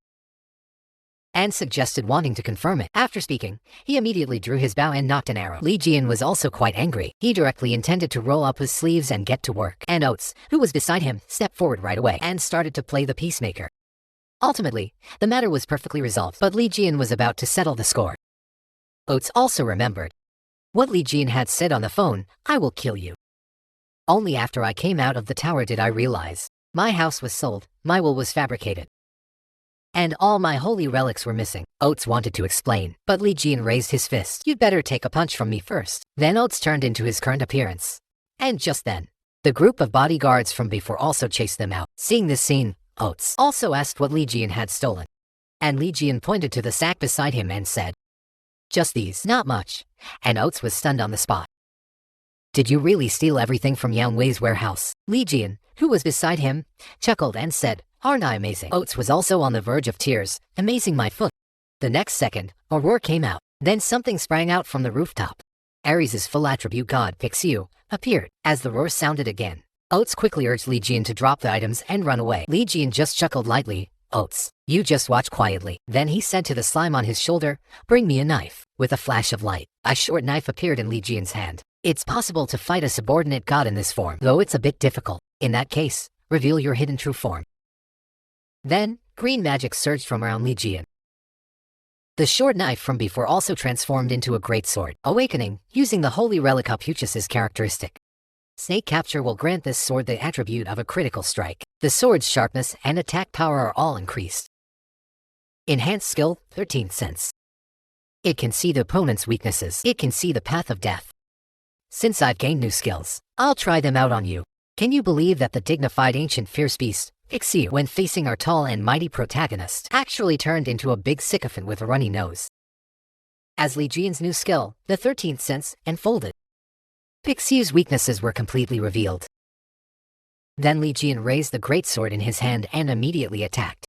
and suggested wanting to confirm it. After speaking, he immediately drew his bow and knocked an arrow. Li Jian was also quite angry. He directly intended to roll up his sleeves and get to work. And Oates, who was beside him, stepped forward right away and started to play the peacemaker. Ultimately, the matter was perfectly resolved, but Li Jian was about to settle the score. Oates also remembered what Li Jian had said on the phone, "I will kill you." Only after I came out of the tower did I realize my house was sold, my will was fabricated, and all my holy relics were missing. Oates wanted to explain, but Li Jian raised his fist. "You'd better take a punch from me first." Then Oates turned into his current appearance. And just then, the group of bodyguards from before also chased them out. Seeing this scene, Oates also asked what Li Jian had stolen. And Li Jian pointed to the sack beside him and said, "Just these, not much." And Oates was stunned on the spot. "Did you really steal everything from Yang Wei's warehouse?" Li Jian, who was beside him, chuckled and said, "Aren't I amazing?" Oates was also on the verge of tears. "Amazing, my foot." The next second, a roar came out. Then something sprang out from the rooftop. Ares' full attribute god Pixiu appeared. As the roar sounded again, Oates quickly urged Li Jian to drop the items and run away. Li Jian just chuckled lightly. "Oates, you just watch quietly." Then he said to the slime on his shoulder, "Bring me a knife." With a flash of light, a short knife appeared in Li Jian's hand. It's possible to fight a subordinate god in this form, though it's a bit difficult. In that case, reveal your hidden true form. Then, green magic surged from around Li Jian. The short knife from before also transformed into a great sword. Awakening, using the holy relic Ophiuchus' characteristic. Snake capture will grant this sword the attribute of a critical strike. The sword's sharpness and attack power are all increased. Enhanced skill, 13th sense. It can see the opponent's weaknesses. It can see the path of death. Since I've gained new skills, I'll try them out on you. Can you believe that the dignified ancient fierce beast, Pixiu, when facing our tall and mighty protagonist, actually turned into a big sycophant with a runny nose? As Li Jian's new skill, the 13th sense, unfolded, Pixiu's weaknesses were completely revealed. Then Li Jian raised the greatsword in his hand and immediately attacked.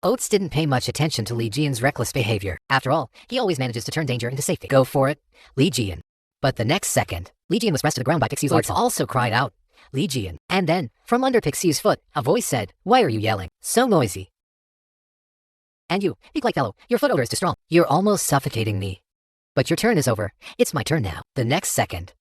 Oates didn't pay much attention to Li Jian's reckless behavior. After all, he always manages to turn danger into safety. "Go for it, Li Jian." But the next second, Li Jian was pressed to the ground by Pixiu's Oates also cried out, "Li Jian." And then, from under Pixiu's foot, a voice said, "Why are you yelling? So noisy. And you, big-like fellow, your foot odor is too strong. You're almost suffocating me. But your turn is over. It's my turn now." The next second,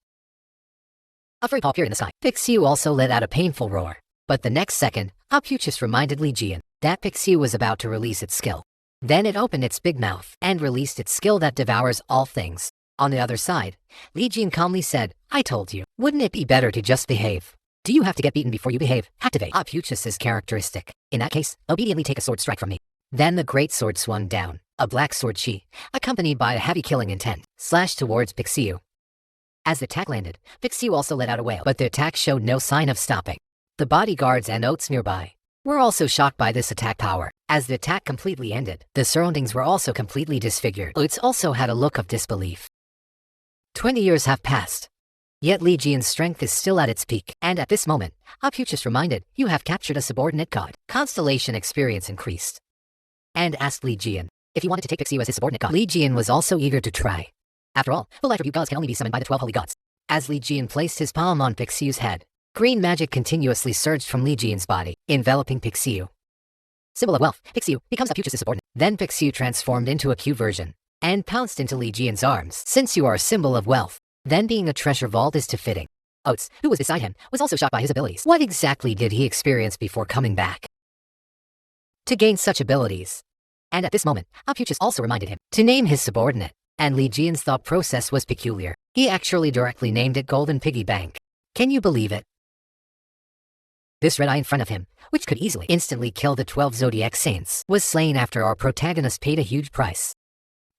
a furry paw appeared in the sky. Pixiu also let out a painful roar. But the next second, Ophiuchus reminded Li Jian that Pixiu was about to release its skill. Then it opened its big mouth and released its skill that devours all things. On the other side, Li Jian calmly said, "I told you. Wouldn't it be better to just behave? Do you have to get beaten before you behave? Activate Ophiuchus' characteristic. In that case, obediently take a sword strike from me." Then the great sword swung down. A black sword she, accompanied by a heavy killing intent, slashed towards Pixiu. As the attack landed, Pixiu also let out a wail, but the attack showed no sign of stopping. The bodyguards and Oates nearby were also shocked by this attack power. As the attack completely ended, the surroundings were also completely disfigured. Oates also had a look of disbelief. 20 years have passed. Yet Li Jian's strength is still at its peak. And at this moment, Ophiuchus reminded, "You have captured a subordinate god." Constellation experience increased. And asked Li Jian if he wanted to take Pixiu as his subordinate god. Li Jian was also eager to try. After all, full attribute gods can only be summoned by the 12 holy gods. As Li Jian placed his palm on Pixiu's head, green magic continuously surged from Li Jian's body, enveloping Pixiu. Symbol of wealth, Pixiu becomes Ophiuchus' subordinate. Then Pixiu transformed into a Q version and pounced into Li Jian's arms. "Since you are a symbol of wealth, then being a treasure vault is too fitting." Oates, who was beside him, was also shocked by his abilities. What exactly did he experience before coming back to gain such abilities? And at this moment, Ophiuchus also reminded him to name his subordinate. And Li Jian's thought process was peculiar. He actually directly named it Golden Piggy Bank. Can you believe it? This red eye in front of him, which could easily instantly kill the 12 Zodiac Saints, was slain after our protagonist paid a huge price.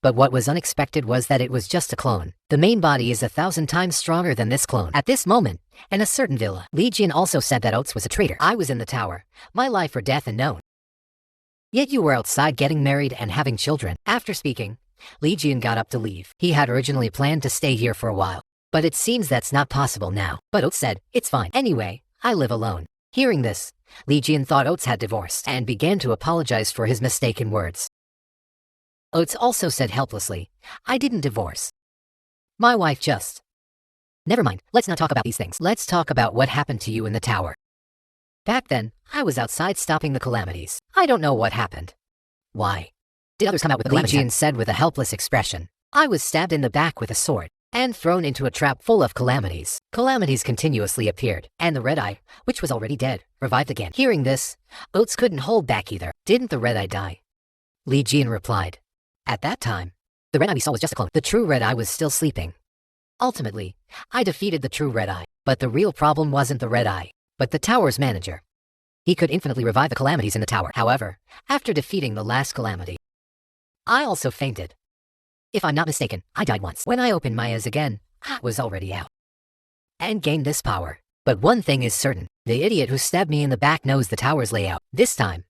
But what was unexpected was that it was just a clone. The main body is 1,000 times stronger than this clone. At this moment, in a certain villa, Li Jian also said that Oates was a traitor. "I was in the tower, my life or death unknown. Yet you were outside getting married and having children." After speaking, Li Jian got up to leave. He had originally planned to stay here for a while, but it seems that's not possible now. But Oates said, "It's fine. Anyway, I live alone." Hearing this, Li Jian thought Oates had divorced and began to apologize for his mistaken words. Oates also said helplessly, "I didn't divorce. My wife just..." "Never mind, let's not talk about these things. Let's talk about what happened to you in the tower." "Back then, I was outside stopping the calamities. I don't know what happened. Why? Did others come out with the calamities? Li Jian said with a helpless expression. I was stabbed in the back with a sword and thrown into a trap full of calamities. Calamities continuously appeared, and the red eye, which was already dead, revived again. Hearing this, Oats couldn't hold back either. Didn't the red eye die? Li Jian replied. At that time, the red eye we saw was just a clone. The true red eye was still sleeping. Ultimately, I defeated the true red eye, but the real problem wasn't the red eye, but the tower's manager. He could infinitely revive the calamities in the tower. However, after defeating the last calamity, I also fainted. If I'm not mistaken, I died once. When I opened my eyes again, I was already out and gained this power. But one thing is certain, the idiot who stabbed me in the back knows the tower's layout. This time,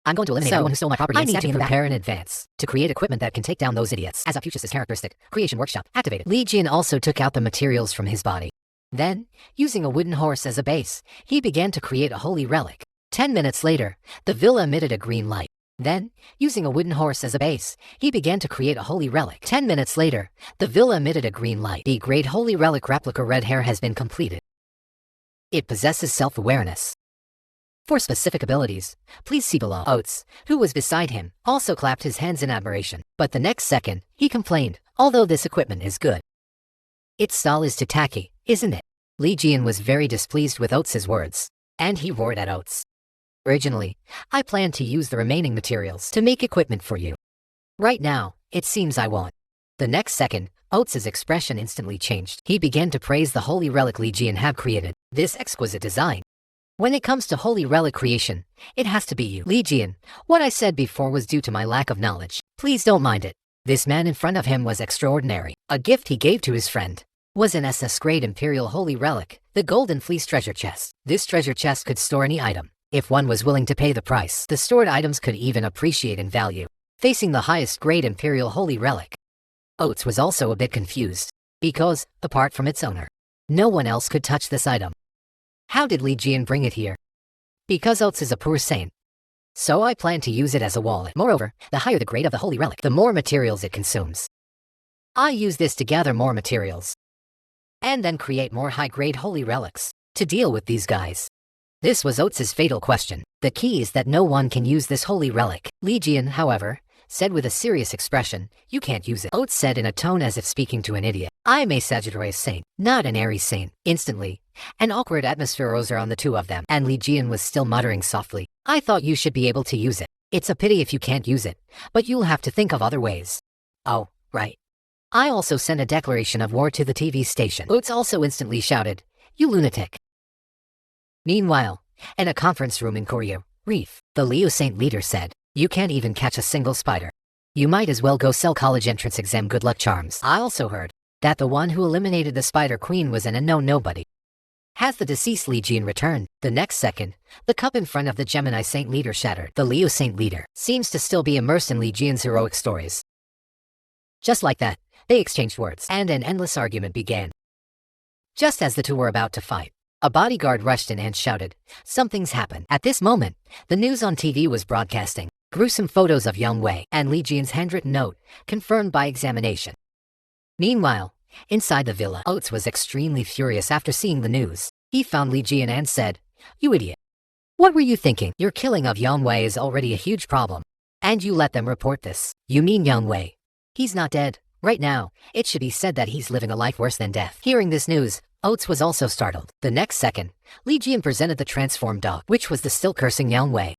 I'm going to eliminate everyone who stole my property and stabbed me in the back. I need to prepare in advance to create equipment that can take down those idiots. As Ophiuchus' characteristic, creation workshop activated. Li Jian also took out the materials from his body. Then, using a wooden horse as a base, he began to create a holy relic. 10 minutes later, the villa emitted a green light. Then, using a wooden horse as a base, he began to create a holy relic. 10 minutes later, the villa emitted a green light. The great holy relic replica red hair has been completed. It possesses self-awareness. For specific abilities, please see below. Oats, who was beside him, also clapped his hands in admiration. But the next second, he complained, although this equipment is good, its style is too tacky, isn't it? Li Jian was very displeased with Oats' words, and he roared at Oats. Originally, I planned to use the remaining materials to make equipment for you. Right now, it seems I won't. The next second, Oats' expression instantly changed. He began to praise the holy relic Li Jian had created. This exquisite design. When it comes to holy relic creation, it has to be you. Li Jian, what I said before was due to my lack of knowledge. Please don't mind it. This man in front of him was extraordinary. A gift he gave to his friend was an SS-grade Imperial Holy Relic, the Golden Fleece treasure chest. This treasure chest could store any item, if one was willing to pay the price. The stored items could even appreciate in value, facing the highest grade Imperial Holy Relic. Oats was also a bit confused, because, apart from its owner, no one else could touch this item. How did Li Jian bring it here? Because Oats is a poor saint, so I plan to use it as a wallet. Moreover, the higher the grade of the Holy Relic, the more materials it consumes. I use this to gather more materials, and then create more high-grade Holy Relics to deal with these guys. This was Oats' fatal question. The key is that no one can use this Holy Relic. Li Jian, however, said with a serious expression, you can't use it. Oats said in a tone as if speaking to an idiot. I am a Sagittarius saint, not an Aries saint. Instantly, an awkward atmosphere rose around the two of them, and Li Jian was still muttering softly. I thought you should be able to use it. It's a pity if you can't use it, but you'll have to think of other ways. Oh, right. I also sent a declaration of war to the TV station. Oats also instantly shouted, you lunatic. Meanwhile, in a conference room in Koryu Reef, the Leo Saint leader said, you can't even catch a single spider. You might as well go sell college entrance exam good luck charms. I also heard that the one who eliminated the Spider Queen was an unknown nobody. Has the deceased Li Jian returned? The next second, the cup in front of the Gemini Saint leader shattered. The Leo Saint leader seems to still be immersed in Li Jian's heroic stories. Just like that, they exchanged words, and an endless argument began. Just as the two were about to fight, a bodyguard rushed in and shouted, something's happened. At this moment, the news on TV was broadcasting gruesome photos of Yang Wei and Li Jian's handwritten note, confirmed by examination. Meanwhile, inside the villa, Oats was extremely furious after seeing the news. He found Li Jian and said, you idiot. What were you thinking? Your killing of Yang Wei is already a huge problem, and you let them report this. You mean Yang Wei? He's not dead. Right now, it should be said that he's living a life worse than death. Hearing this news, Oats was also startled. The next second, Li Jian presented the transformed dog, which was the still cursing Yang Wei.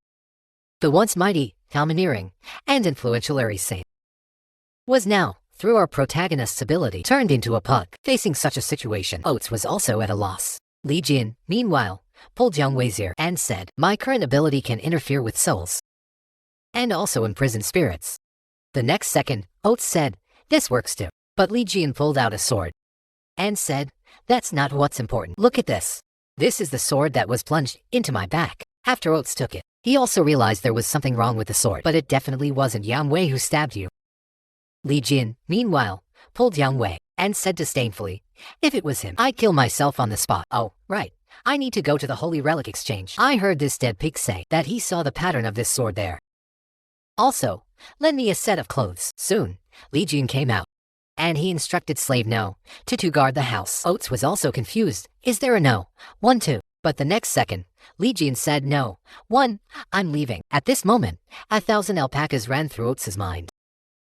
The once mighty, domineering, and influential Aries saint was now, through our protagonist's ability, turned into a pug. Facing such a situation, Oats was also at a loss. Li Jian, meanwhile, pulled Yang Wei's ear and said, my current ability can interfere with souls and also imprison spirits. The next second, Oats said, this works too. But Li Jian pulled out a sword and said, that's not what's important. Look at this. This is the sword that was plunged into my back. After Oats took it, he also realized there was something wrong with the sword, but it definitely wasn't Yang Wei who stabbed you. Li Jian, meanwhile, pulled Yang Wei and said disdainfully, if it was him, I'd kill myself on the spot. Oh, right. I need to go to the Holy Relic Exchange. I heard this dead pig say that he saw the pattern of this sword there. Also, lend me a set of clothes. Soon, Li Jian came out, and he instructed slave No to guard the house. Oats was also confused. Is there a No? 1-2. But the next second, Li Jian said no. I'm leaving. At this moment, 1,000 alpacas ran through Oates' mind.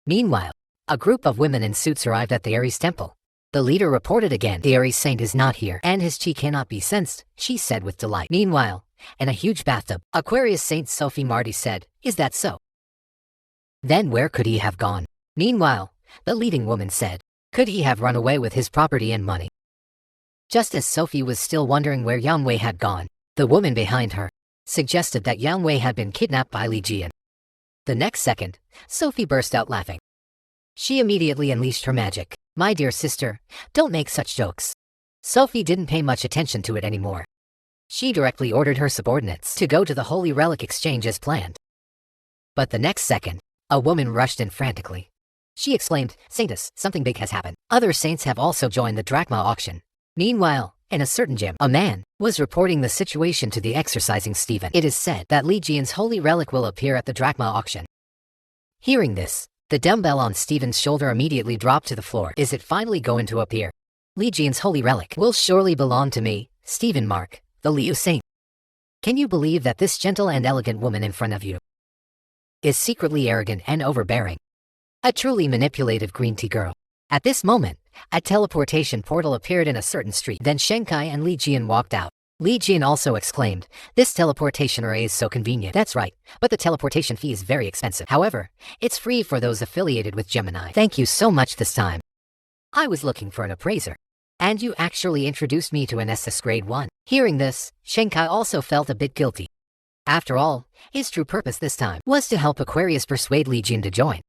Meanwhile, a group of women in suits arrived at the Ares temple. The leader reported again. The Ares Saint is not here, and his chi cannot be sensed, she said with delight. Meanwhile, in a huge bathtub, Aquarius Saint Sophie Marty said, is that so? Then where could he have gone? Meanwhile, the leading woman said, could he have run away with his property and money? Just as Sophie was still wondering where Yang Wei had gone, the woman behind her suggested that Yang Wei had been kidnapped by Li Jian. The next second, Sophie burst out laughing. She immediately unleashed her magic. My dear sister, don't make such jokes. Sophie didn't pay much attention to it anymore. She directly ordered her subordinates to go to the Holy Relic Exchange as planned. But the next second, a woman rushed in frantically. She exclaimed, Saintus, something big has happened. Other saints have also joined the drachma auction. Meanwhile, in a certain gym, a man was reporting the situation to the exercising Stephen. It is said that Li Jian's holy relic will appear at the drachma auction. Hearing this, the dumbbell on Stephen's shoulder immediately dropped to the floor. Is it finally going to appear? Li Jian's holy relic will surely belong to me, Stephen Mark, the Liu Saint. Can you believe that this gentle and elegant woman in front of you is secretly arrogant and overbearing? A truly manipulative green tea girl. At this moment, a teleportation portal appeared in a certain street. Then Shankai and Li Jian walked out. Li Jian also exclaimed, this teleportation array is so convenient. That's right, but the teleportation fee is very expensive. However, it's free for those affiliated with Gemini. Thank you so much this time. I was looking for an appraiser, and you actually introduced me to an SS grade 1. Hearing this, Shankai also felt a bit guilty. After all, his true purpose this time was to help Aquarius persuade Li Jian to join.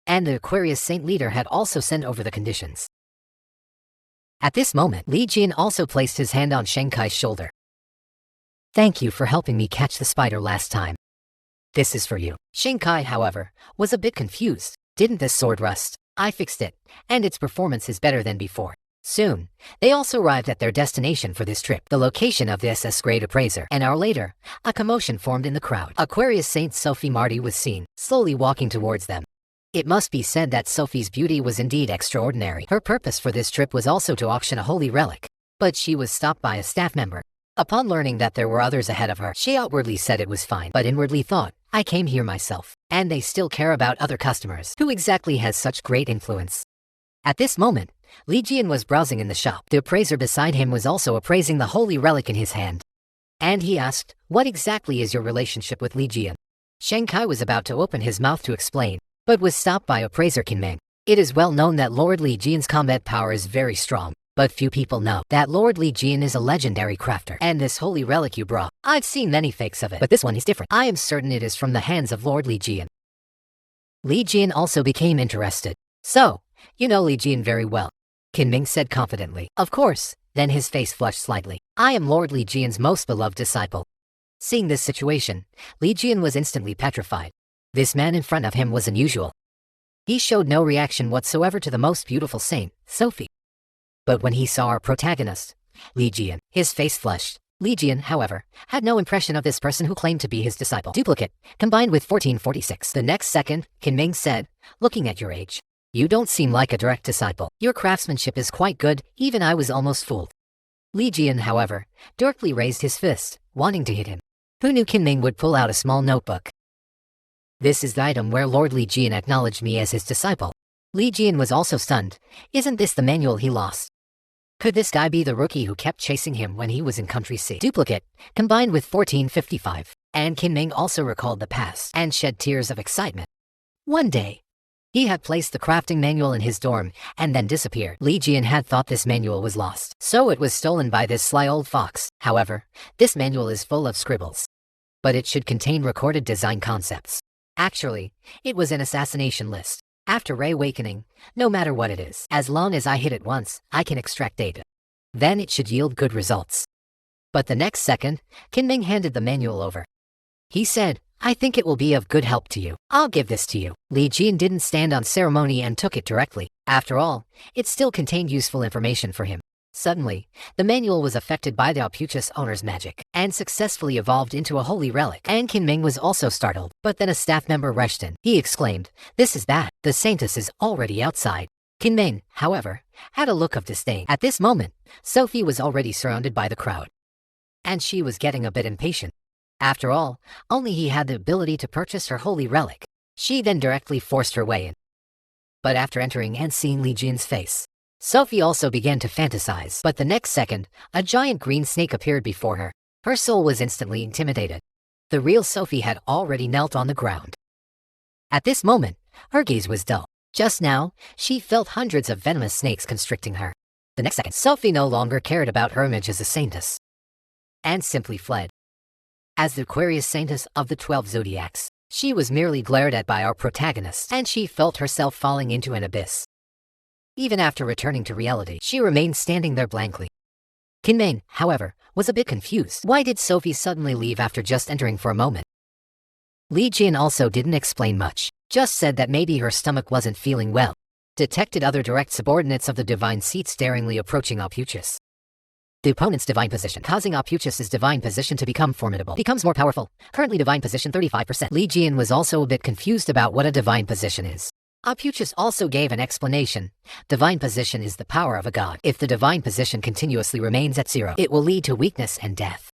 And the Aquarius Saint leader had also sent over the conditions. At this moment, Li Jian also placed his hand on Shankai's shoulder. Thank you for helping me catch the spider last time. This is for you. Shankai, however, was a bit confused. Didn't this sword rust? I fixed it, and its performance is better than before. Soon, they also arrived at their destination for this trip, the location of the SS grade appraiser. An hour later, a commotion formed in the crowd. Aquarius Saint Sophie Marty was seen, slowly walking towards them. It must be said that Sophie's beauty was indeed extraordinary. Her purpose for this trip was also to auction a holy relic, but she was stopped by a staff member. Upon learning that there were others ahead of her, she outwardly said it was fine, but inwardly thought, I came here myself, and they still care about other customers. Who exactly has such great influence? At this moment, Li Jian was browsing in the shop. The appraiser beside him was also appraising the holy relic in his hand. And he asked, what exactly is your relationship with Li Jian? Shankai was about to open his mouth to explain, but was stopped by appraiser Kinming. It is well known that Lord Li Jian's combat power is very strong, but few people know that Lord Li Jian is a legendary crafter. And this holy relic you brought, I've seen many fakes of it, but this one is different. I am certain it is from the hands of Lord Li Jian. Li Jian also became interested. So, you know Li Jian very well, Kinming said confidently. Of course. Then his face flushed slightly. I am Lord Li Jian's most beloved disciple. Seeing this situation, Li Jian was instantly petrified. This man in front of him was unusual. He showed no reaction whatsoever to the most beautiful saint, Sophie. But when he saw our protagonist, Li Jian, his face flushed. Li Jian, however, had no impression of this person who claimed to be his disciple. Duplicate, combined with 1446. The next second, Kinming said, looking at your age, you don't seem like a direct disciple. Your craftsmanship is quite good, even I was almost fooled. Li Jian, however, directly raised his fist, wanting to hit him. Who knew Kinming would pull out a small notebook? This is the item where Lord Li Jian acknowledged me as his disciple. Li Jian was also stunned. Isn't this the manual he lost? Could this guy be the rookie who kept chasing him when he was in Country C? Duplicate, combined with 1455. And Kinming also recalled the past and shed tears of excitement. One day, he had placed the crafting manual in his dorm and then disappeared. Li Jian had thought this manual was lost, so it was stolen by this sly old fox. However, this manual is full of scribbles, but it should contain recorded design concepts. Actually, it was an assassination list. After reawakening, no matter what it is, as long as I hit it once, I can extract data. Then it should yield good results. But the next second, Kinming handed the manual over. He said, I think it will be of good help to you. I'll give this to you. Li Jian didn't stand on ceremony and took it directly. After all, it still contained useful information for him. Suddenly, the manual was affected by the Ophiuchus owner's magic and successfully evolved into a holy relic. And Kinming was also startled, but then a staff member rushed in. He exclaimed, this is bad. The saintess is already outside. Kinming, however, had a look of disdain. At this moment, Sophie was already surrounded by the crowd. and she was getting a bit impatient. After all, only he had the ability to purchase her holy relic. She then directly forced her way in. But after entering and seeing Li Jian's face, Sophie also began to fantasize. But the next second, a giant green snake appeared before her. Her soul was instantly intimidated. The real Sophie had already knelt on the ground. At this moment, her gaze was dull. Just now, she felt hundreds of venomous snakes constricting her. The next second, Sophie no longer cared about her image as a saintess, and simply fled. As the Aquarius Saintess of the 12 Zodiacs, she was merely glared at by our protagonist, and she felt herself falling into an abyss. Even after returning to reality, she remained standing there blankly. Kinmane, however, was a bit confused. Why did Sophie suddenly leave after just entering for a moment? Li Jian also didn't explain much, just said that maybe her stomach wasn't feeling well. Detected other direct subordinates of the divine seats daringly approaching Ophiuchus. The opponent's divine position, causing Ophiuchus' divine position to become formidable, becomes more powerful. Currently divine position 35%. Li Jian was also a bit confused about what a divine position is. Ophiuchus also gave an explanation. Divine position is the power of a god. If the divine position continuously remains at 0, it will lead to weakness and death.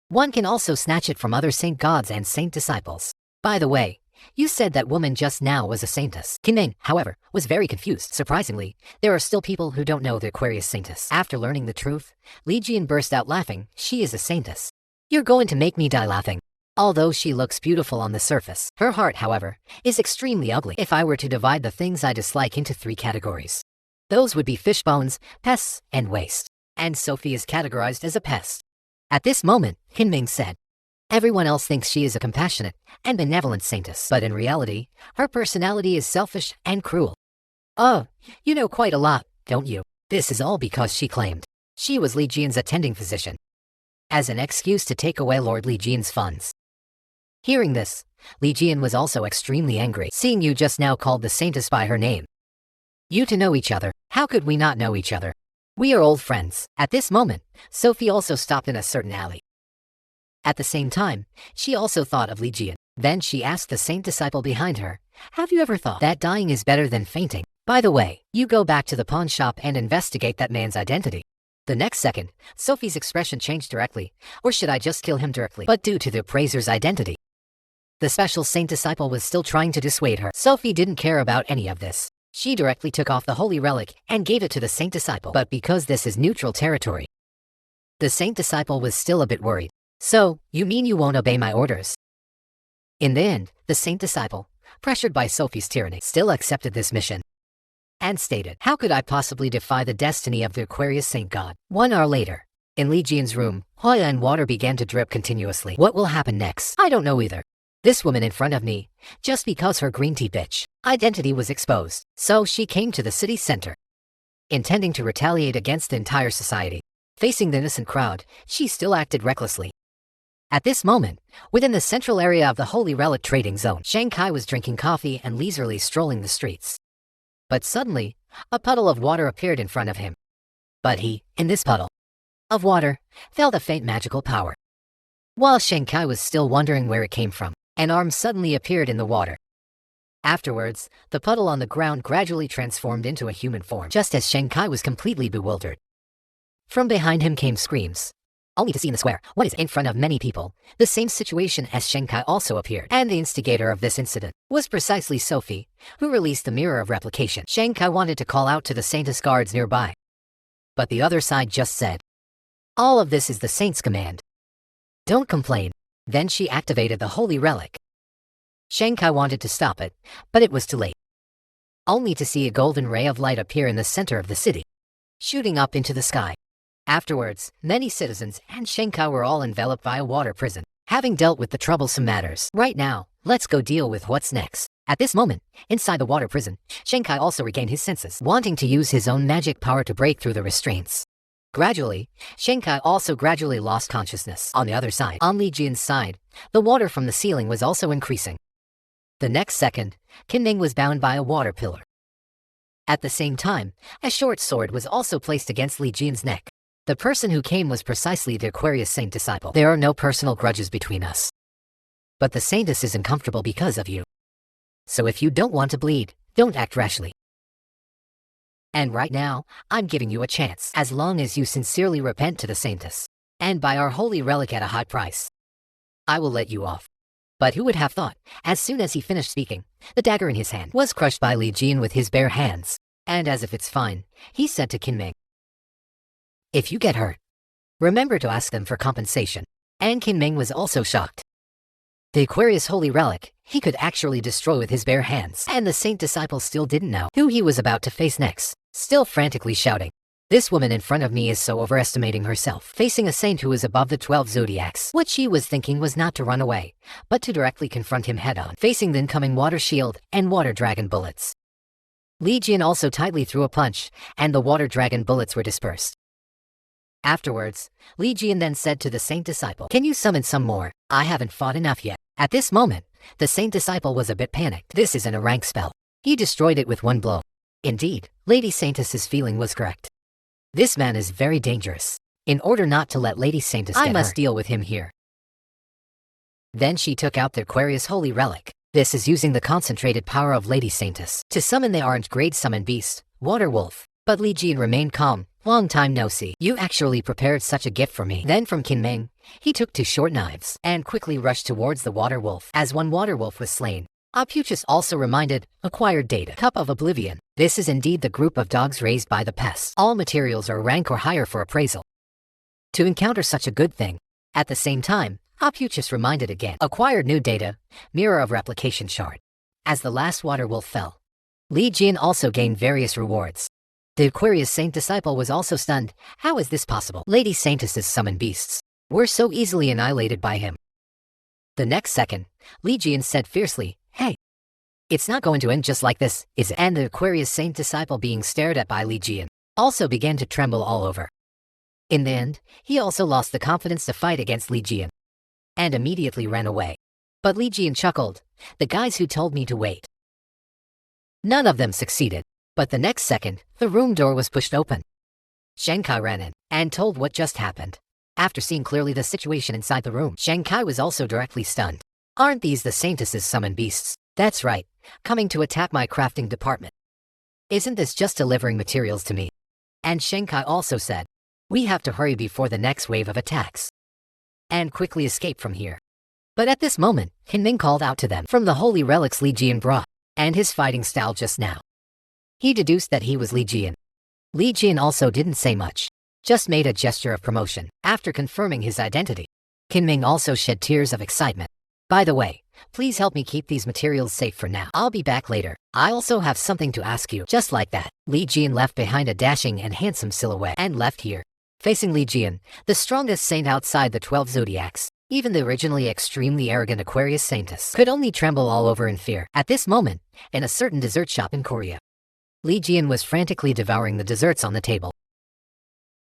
One can also snatch it from other saint gods and saint disciples. By the way, you said that woman just now was a saintess. Kinmane, however, was very confused. Surprisingly, there are still people who don't know the Aquarius Saintess. After learning the truth, Li Jian burst out laughing. She is a saintess. You're going to make me die laughing. Although she looks beautiful on the surface, her heart, however, is extremely ugly. If I were to divide the things I dislike into 3 categories, those would be fish bones, pests, and waste. And Sophie is categorized as a pest. At this moment, Kinmane said, everyone else thinks she is a compassionate and benevolent saintess, but in reality, her personality is selfish and cruel. Oh, you know quite a lot, don't you? This is all because she claimed she was Li Jian's attending physician, as an excuse to take away Lord Li Jian's funds. Hearing this, Li Jian was also extremely angry, seeing you just now called the saintess by her name. You to know each other, how could we not know each other? We are old friends. At this moment, Sophie also stopped in a certain alley. At the same time, she also thought of Li Jian. Then she asked the saint disciple behind her, have you ever thought that dying is better than fainting? By the way, you go back to the pawn shop and investigate that man's identity. The next second, Sophie's expression changed directly. Or should I just kill him directly? But due to the appraiser's identity, the special saint disciple was still trying to dissuade her. Sophie didn't care about any of this. She directly took off the holy relic and gave it to the saint disciple. But because this is neutral territory, the saint disciple was still a bit worried. So, you mean you won't obey my orders? In the end, the saint disciple, pressured by Sophie's tyranny, still accepted this mission and stated, how could I possibly defy the destiny of the Aquarius Saint God? 1 hour later, in Li Jian's room, oil and water began to drip continuously. What will happen next? I don't know either. This woman in front of me, just because her green tea bitch identity was exposed, so she came to the city center, intending to retaliate against the entire society. Facing the innocent crowd, she still acted recklessly. At this moment, within the central area of the Holy Relic Trading Zone, Shanghai was drinking coffee and leisurely strolling the streets. But suddenly, a puddle of water appeared in front of him. But in this puddle of water, felt a faint magical power. While Shanghai was still wondering where it came from, an arm suddenly appeared in the water. Afterwards, the puddle on the ground gradually transformed into a human form, just as Shanghai was completely bewildered. From behind him came screams, only to see in the square, what is in front of many people, the same situation as Shanghai also appeared. And the instigator of this incident was precisely Sophie, who released the mirror of replication. Shanghai wanted to call out to the saintess guards nearby, but the other side just said, all of this is the saint's command. Don't complain. Then she activated the holy relic. Shanghai wanted to stop it, but it was too late. Only to see a golden ray of light appear in the center of the city, shooting up into the sky. Afterwards, many citizens and Shanghai were all enveloped by a water prison, having dealt with the troublesome matters. Right now, let's go deal with what's next. At this moment, inside the water prison, Shanghai also regained his senses, wanting to use his own magic power to break through the restraints. Gradually, Shanghai also gradually lost consciousness. On the other side, on Li Jian's side, the water from the ceiling was also increasing. The next second, Kinmane was bound by a water pillar. At the same time, a short sword was also placed against Li Jian's neck. The person who came was precisely the Aquarius Saint disciple. There are no personal grudges between us, but the saintess is uncomfortable because of you. So if you don't want to bleed, don't act rashly. And right now, I'm giving you a chance. As long as you sincerely repent to the saintess, and buy our holy relic at a high price. I will let you off." But who would have thought, as soon as he finished speaking, the dagger in his hand was crushed by Li Jian with his bare hands. And as if it's fine, he said to Kinming, "If you get hurt, remember to ask them for compensation." And Kinming was also shocked. The Aquarius holy relic, he could actually destroy with his bare hands, and the saint disciple still didn't know who he was about to face next, still frantically shouting, "This woman in front of me is so overestimating herself, facing a saint who is above the 12 zodiacs." What she was thinking was not to run away, but to directly confront him head-on, facing the incoming water shield and water dragon bullets. Li Jian also tightly threw a punch, and the water dragon bullets were dispersed. Afterwards, Li Jian then said to the saint disciple, "Can you summon some more? I haven't fought enough yet." At this moment, the saint disciple was a bit panicked. This isn't a rank spell. He destroyed it with one blow. Indeed, Lady Saintess's feeling was correct. This man is very dangerous. In order not to let Lady Saintess get hurt, I must deal with him here. Then she took out the Aquarius holy relic. This is using the concentrated power of Lady Saintess to summon the orange grade summon beast, Water Wolf. But Li Jian remained calm. "Long time no see. You actually prepared such a gift for me." Then from Kinming, he took two short knives and quickly rushed towards the Water Wolf. As one Water Wolf was slain, Ophiuchus also reminded, acquired data. Cup of Oblivion. This is indeed the group of dogs raised by the pests. All materials are rank or higher for appraisal. To encounter such a good thing. At the same time, Ophiuchus reminded again, acquired new data, Mirror of Replication Shard. As the last Water Wolf fell, Li Jian also gained various rewards. The Aquarius Saint disciple was also stunned. How is this possible? Lady Saintess's summoned beasts were so easily annihilated by him. The next second, Li Jian said fiercely, "Hey, it's not going to end just like this, is it?" And the Aquarius Saint disciple being stared at by Li Jian also began to tremble all over. In the end, he also lost the confidence to fight against Li Jian and immediately ran away. But Li Jian chuckled, "The guys who told me to wait, none of them succeeded." But the next second, the room door was pushed open. Shankai ran in and told what just happened. After seeing clearly the situation inside the room, Shankai was also directly stunned. "Aren't these the Saintess's summoned beasts?" "That's right, coming to attack my crafting department. Isn't this just delivering materials to me?" And Shankai also said, "We have to hurry before the next wave of attacks and quickly escape from here." But at this moment, Kinming called out to them from the holy relics Li Jian brought, and his fighting style just now. He deduced that he was Li Jian. Li Jian also didn't say much, just made a gesture of promotion. After confirming his identity, Kinming also shed tears of excitement. "By the way, please help me keep these materials safe for now. I'll be back later. I also have something to ask you." Just like that, Li Jian left behind a dashing and handsome silhouette and left here. Facing Li Jian, the strongest saint outside the 12 zodiacs, even the originally extremely arrogant Aquarius Saintess could only tremble all over in fear. At this moment, in a certain dessert shop in Korea, Li Jian was frantically devouring the desserts on the table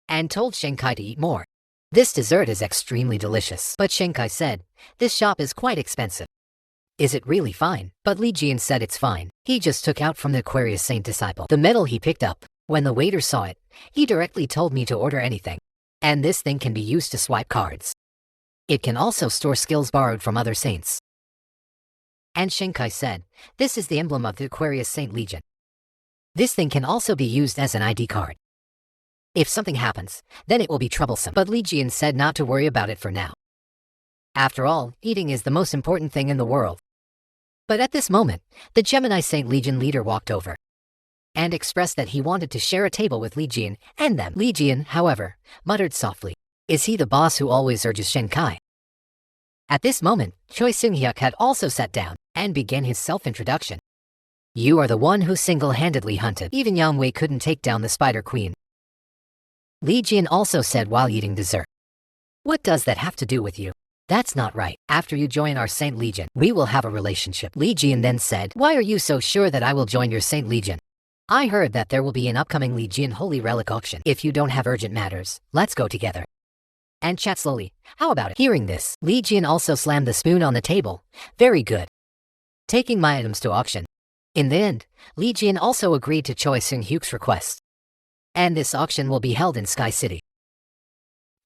and told Shankai to eat more. "This dessert is extremely delicious." But Shankai said, "This shop is quite expensive." "Is it really fine?" But Li Jian said it's fine. He just took out from the Aquarius Saint disciple the medal he picked up. When the waiter saw it, he directly told me to order anything. And this thing can be used to swipe cards. It can also store skills borrowed from other saints. And Shankai said, "This is the emblem of the Aquarius Saint Legion. This thing can also be used as an ID card. If something happens, then it will be troublesome." But Li Jian said not to worry about it for now. After all, eating is the most important thing in the world. But at this moment, the Gemini Saint Legion leader walked over and expressed that he wanted to share a table with Li Jian and them. Li Jian, however, muttered softly, "Is he the boss who always urges Shankai?" At this moment, Choi Seung-hyuk had also sat down and began his self-introduction. "You are the one who single-handedly hunted. Even Yang Wei couldn't take down the Spider Queen." Li Jian also said while eating dessert, "What does that have to do with you? That's not right. After you join our Saint Legion, we will have a relationship." Li Jian then said, "Why are you so sure that I will join your Saint Legion? I heard that there will be an upcoming Li Jian Holy Relic auction. If you don't have urgent matters, let's go together and chat slowly. How about it?" Hearing this, Li Jian also slammed the spoon on the table. "Very good. Taking my items to auction." In the end, Li Jian also agreed to Choi Seung-hyuk's request. And this auction will be held in Sky City.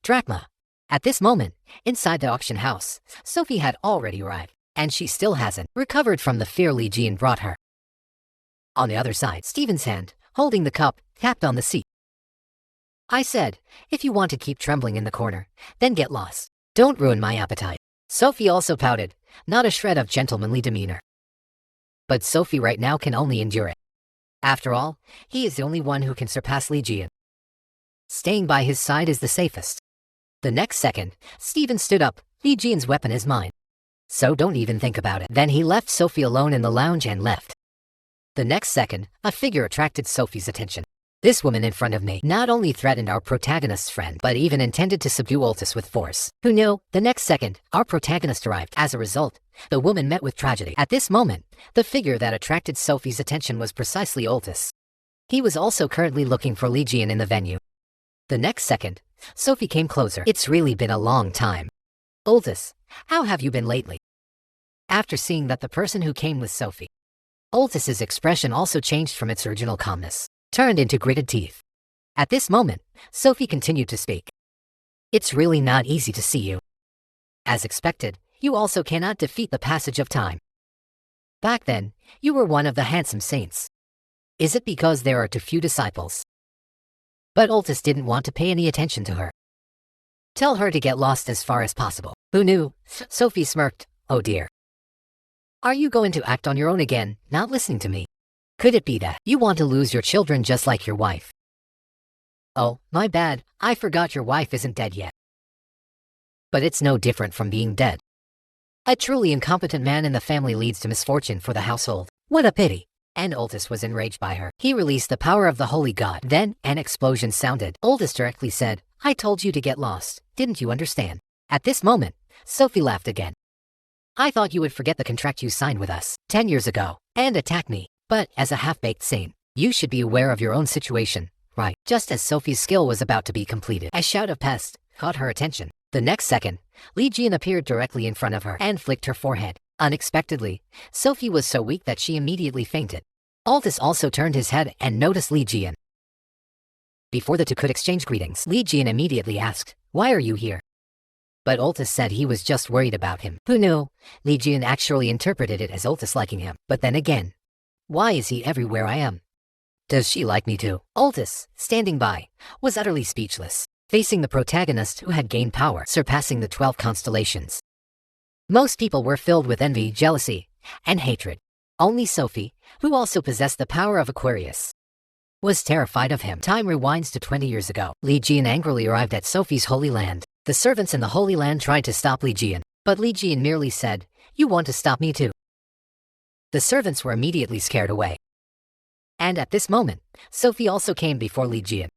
Drachma. At this moment, inside the auction house, Sophie had already arrived, and she still hasn't recovered from the fear Li Jian brought her. On the other side, Stephen's hand, holding the cup, tapped on the seat. I said, if you want to keep trembling in the corner, then get lost. Don't ruin my appetite. Sophie also pouted, not a shred of gentlemanly demeanor. But Sophie right now can only endure it. After all, he is the only one who can surpass Li Jian. Staying by his side is the safest. The next second, Steven stood up. Li Jian's weapon is mine. So don't even think about it. Then he left Sophie alone in the lounge and left. The next second, a figure attracted Sophie's attention. This woman in front of me not only threatened our protagonist's friend, but even intended to subdue Ophiuchus with force. Who knew? The next second, our protagonist arrived. As a result, the woman met with tragedy. At this moment, the figure that attracted Sophie's attention was precisely Ophiuchus. He was also currently looking for Li Jian in the venue. The next second, Sophie came closer. It's really been a long time. Ophiuchus, how have you been lately? After seeing that the person who came with Sophie, Ophiuchus's expression also changed from its original calmness, turned into gritted teeth. At this moment, Sophie continued to speak. It's really not easy to see you. As expected, you also cannot defeat the passage of time. Back then, you were one of the handsome saints. Is it because there are too few disciples? But Ophiuchus didn't want to pay any attention to her. Tell her to get lost as far as possible. Who knew? Sophie smirked. Oh dear. Are you going to act on your own again, not listening to me? Could it be that you want to lose your children just like your wife? Oh, my bad, I forgot your wife isn't dead yet. But it's no different from being dead. A truly incompetent man in the family leads to misfortune for the household. What a pity. And Ophiuchus was enraged by her. He released the power of the holy god. Then, an explosion sounded. Ophiuchus directly said, I told you to get lost, didn't you understand? At this moment, Sophie laughed again. I thought you would forget the contract you signed with us 10 years ago, and attack me. But, as a half-baked saint, you should be aware of your own situation, right? Just as Sophie's skill was about to be completed, a shout of pest caught her attention. The next second, Li Jian appeared directly in front of her and flicked her forehead. Unexpectedly, Sophie was so weak that she immediately fainted. Ophiuchus also turned his head and noticed Li Jian. Before the two could exchange greetings, Li Jian immediately asked, why are you here? But Ophiuchus said he was just worried about him. Who knew? Li Jian actually interpreted it as Ophiuchus liking him. But then again, why is he everywhere I am? Does she like me too? Ophiuchus, standing by, was utterly speechless, facing the protagonist who had gained power, surpassing the 12 constellations. Most people were filled with envy, jealousy, and hatred. Only Sophie, who also possessed the power of Aquarius, was terrified of him. Time rewinds to 20 years ago. Li Jian angrily arrived at Sophie's holy land. The servants in the holy land tried to stop Li Jian, but Li Jian merely said, you want to stop me too? The servants were immediately scared away. And at this moment, Sophie also came before Li Jian.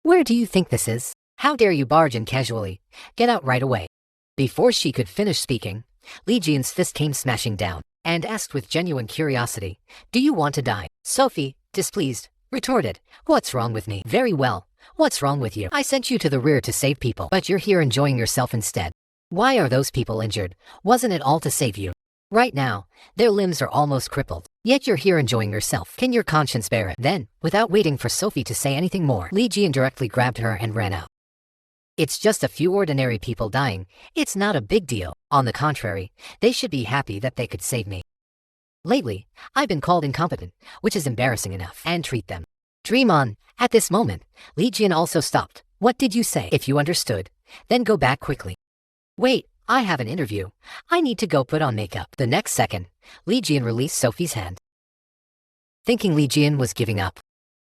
Where do you think this is? How dare you barge in casually? Get out right away. Before she could finish speaking, Li Jian's fist came smashing down, and asked with genuine curiosity, do you want to die? Sophie, displeased, retorted, what's wrong with me? Very well, what's wrong with you? I sent you to the rear to save people, but you're here enjoying yourself instead. Why are those people injured? Wasn't it all to save you? Right now, their limbs are almost crippled, yet you're here enjoying yourself. Can your conscience bear it? Then, without waiting for Sophie to say anything more, Li Jian directly grabbed her and ran out. It's just a few ordinary people dying. It's not a big deal. On the contrary, they should be happy that they could save me. Lately, I've been called incompetent, which is embarrassing enough, and treat them. Dream on. At this moment, Li Jian also stopped. What did you say? If you understood, then go back quickly. Wait, I have an interview. I need to go put on makeup. The next second, Li Jian released Sophie's hand. Thinking Li Jian was giving up,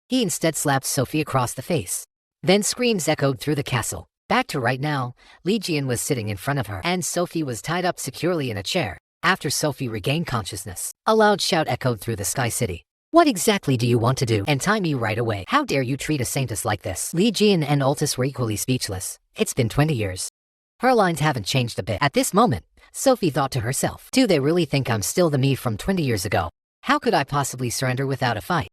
he instead slapped Sophie across the face. Then screams echoed through the castle. Back to right now, Li Jian was sitting in front of her, and Sophie was tied up securely in a chair. After Sophie regained consciousness, a loud shout echoed through the Sky City. What exactly do you want to do? And tie me right away. How dare you treat a saintess like this? Li Jian and Ophiuchus were equally speechless. It's been 20 years. Her lines haven't changed a bit. At this moment, Sophie thought to herself, do they really think I'm still the me from 20 years ago? How could I possibly surrender without a fight?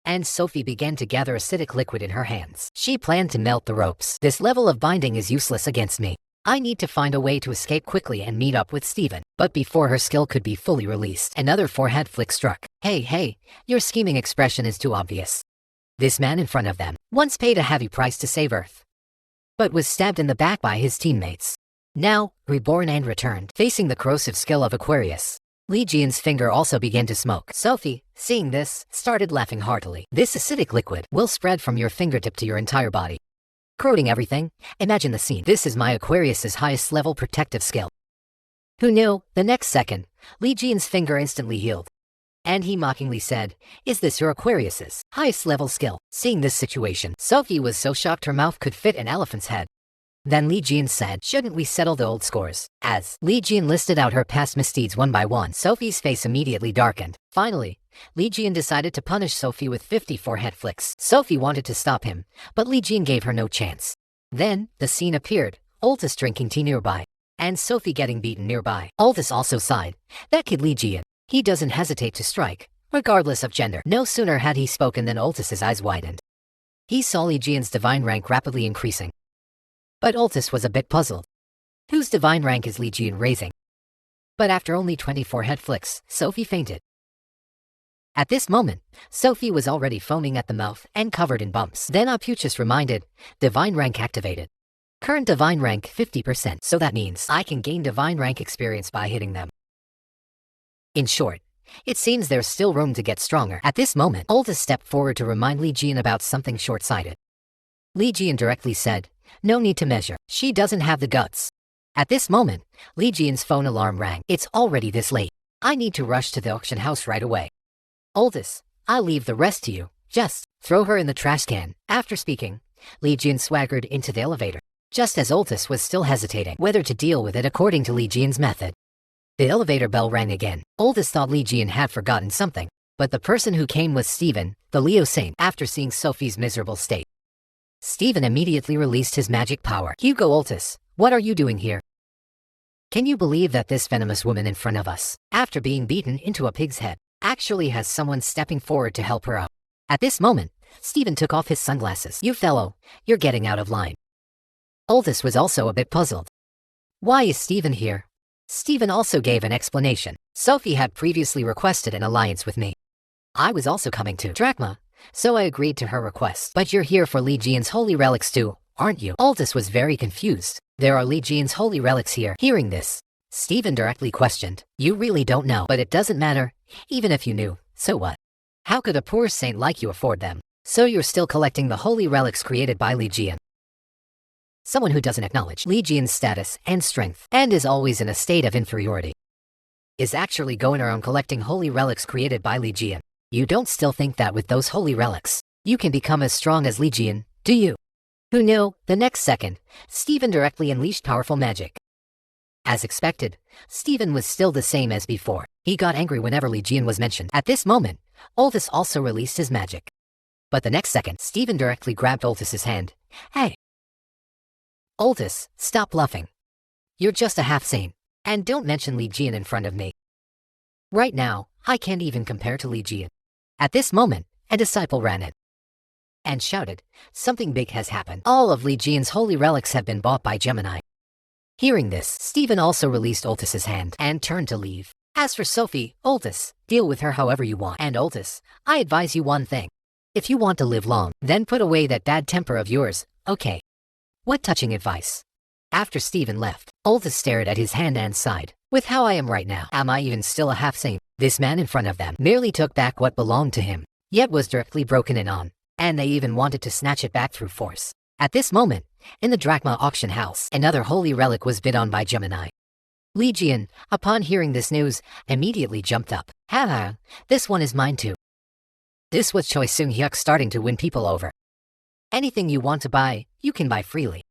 And Sophie began to gather acidic liquid in her hands. She planned to melt the ropes. This level of binding is useless against me. I need to find a way to escape quickly and meet up with Steven. But before her skill could be fully released, another forehead flick struck. Hey, your scheming expression is too obvious. This man in front of them once paid a heavy price to save Earth, but was stabbed in the back by his teammates. Now, reborn and returned, facing the corrosive skill of Aquarius. Li Jian's finger also began to smoke. Sophie, seeing this, started laughing heartily. This acidic liquid will spread from your fingertip to your entire body. Corroding everything? Imagine the scene. This is my Aquarius's highest level protective skill. Who knew? The next second, Li Jian's finger instantly healed. And he mockingly said, "Is this your Aquarius's highest level skill?" Seeing this situation, Sophie was so shocked her mouth could fit an elephant's head. Then Li Jian said, "Shouldn't we settle the old scores?" As Li Jian listed out her past misdeeds one by one, Sophie's face immediately darkened. Finally, Li Jian decided to punish Sophie with 54 head flicks. Sophie wanted to stop him, but Li Jian gave her no chance. Then, the scene appeared, Ophiuchus drinking tea nearby, and Sophie getting beaten nearby. Ophiuchus also sighed. That kid Li Jian, he doesn't hesitate to strike, regardless of gender. No sooner had he spoken than Ophiuchus's eyes widened. He saw Li Jian's divine rank rapidly increasing. But Ophiuchus was a bit puzzled. Whose divine rank is Li Jian raising? But after only 24 head flicks, Sophie fainted. At this moment, Sophie was already foaming at the mouth and covered in bumps. Then Ophiuchus reminded, divine rank activated. Current divine rank 50%, so that means I can gain divine rank experience by hitting them. In short, it seems there's still room to get stronger. At this moment, Ophiuchus stepped forward to remind Li Jian about something short-sighted. Li Jian directly said, "No need to measure. She doesn't have the guts." At this moment, Li Jian's phone alarm rang. "It's already this late. I need to rush to the auction house right away. Ophiuchus, I'll leave the rest to you. Just throw her in the trash can." After speaking, Li Jian swaggered into the elevator, just as Ophiuchus was still hesitating whether to deal with it according to Li Jian's method. The elevator bell rang again. Ophiuchus thought Li Jian had forgotten something, but the person who came was Stephen, the Leo Saint. After seeing Sophie's miserable state, Stephen immediately released his magic power. "Hugo Ophiuchus, what are you doing here? Can you believe that this venomous woman in front of us, after being beaten into a pig's head, actually has someone stepping forward to help her out?" At this moment, Stephen took off his sunglasses. "You fellow, you're getting out of line." Ophiuchus was also a bit puzzled. Why is Stephen here? Stephen also gave an explanation. "Sophie had previously requested an alliance with me. I was also coming to Drachma, so I agreed to her request. But you're here for Li Jian's holy relics too, aren't you?" Ophiuchus was very confused. "There are Li Jian's holy relics here." Hearing this, Stephen directly questioned, "You really don't know, but it doesn't matter. Even if you knew, so what? How could a poor saint like you afford them? So you're still collecting the holy relics created by Li Jian?" Someone who doesn't acknowledge Li Jian's status and strength, and is always in a state of inferiority, is actually going around collecting holy relics created by Li Jian. You don't still think that with those holy relics, you can become as strong as Li Jian, do you? Who knew? The next second, Stephen directly unleashed powerful magic. As expected, Stephen was still the same as before. He got angry whenever Li Jian was mentioned. At this moment, Ophiuchus also released his magic. But the next second, Stephen directly grabbed Ophiuchus's hand. "Hey! Ophiuchus, stop bluffing. You're just a half-saint, and don't mention Li Jian in front of me. Right now, I can't even compare to Li Jian." At this moment, a disciple ran in and shouted, "Something big has happened. All of Li Jian's holy relics have been bought by Gemini." Hearing this, Stephen also released Ophiuchus's hand and turned to leave. "As for Sophie, Ophiuchus, deal with her however you want. And Ophiuchus, I advise you one thing. If you want to live long, then put away that bad temper of yours, okay?" What touching advice. After Stephen left, Ophiuchus stared at his hand and sighed. "With how I am right now, am I even still a half-saint?" This man in front of them merely took back what belonged to him, yet was directly broken in on, and they even wanted to snatch it back through force. At this moment, in the Drachma auction house, another holy relic was bid on by Gemini. Li Jian, upon hearing this news, immediately jumped up. "Haha, this one is mine too." This was Choi Seung-hyuk starting to win people over. "Anything you want to buy, you can buy freely."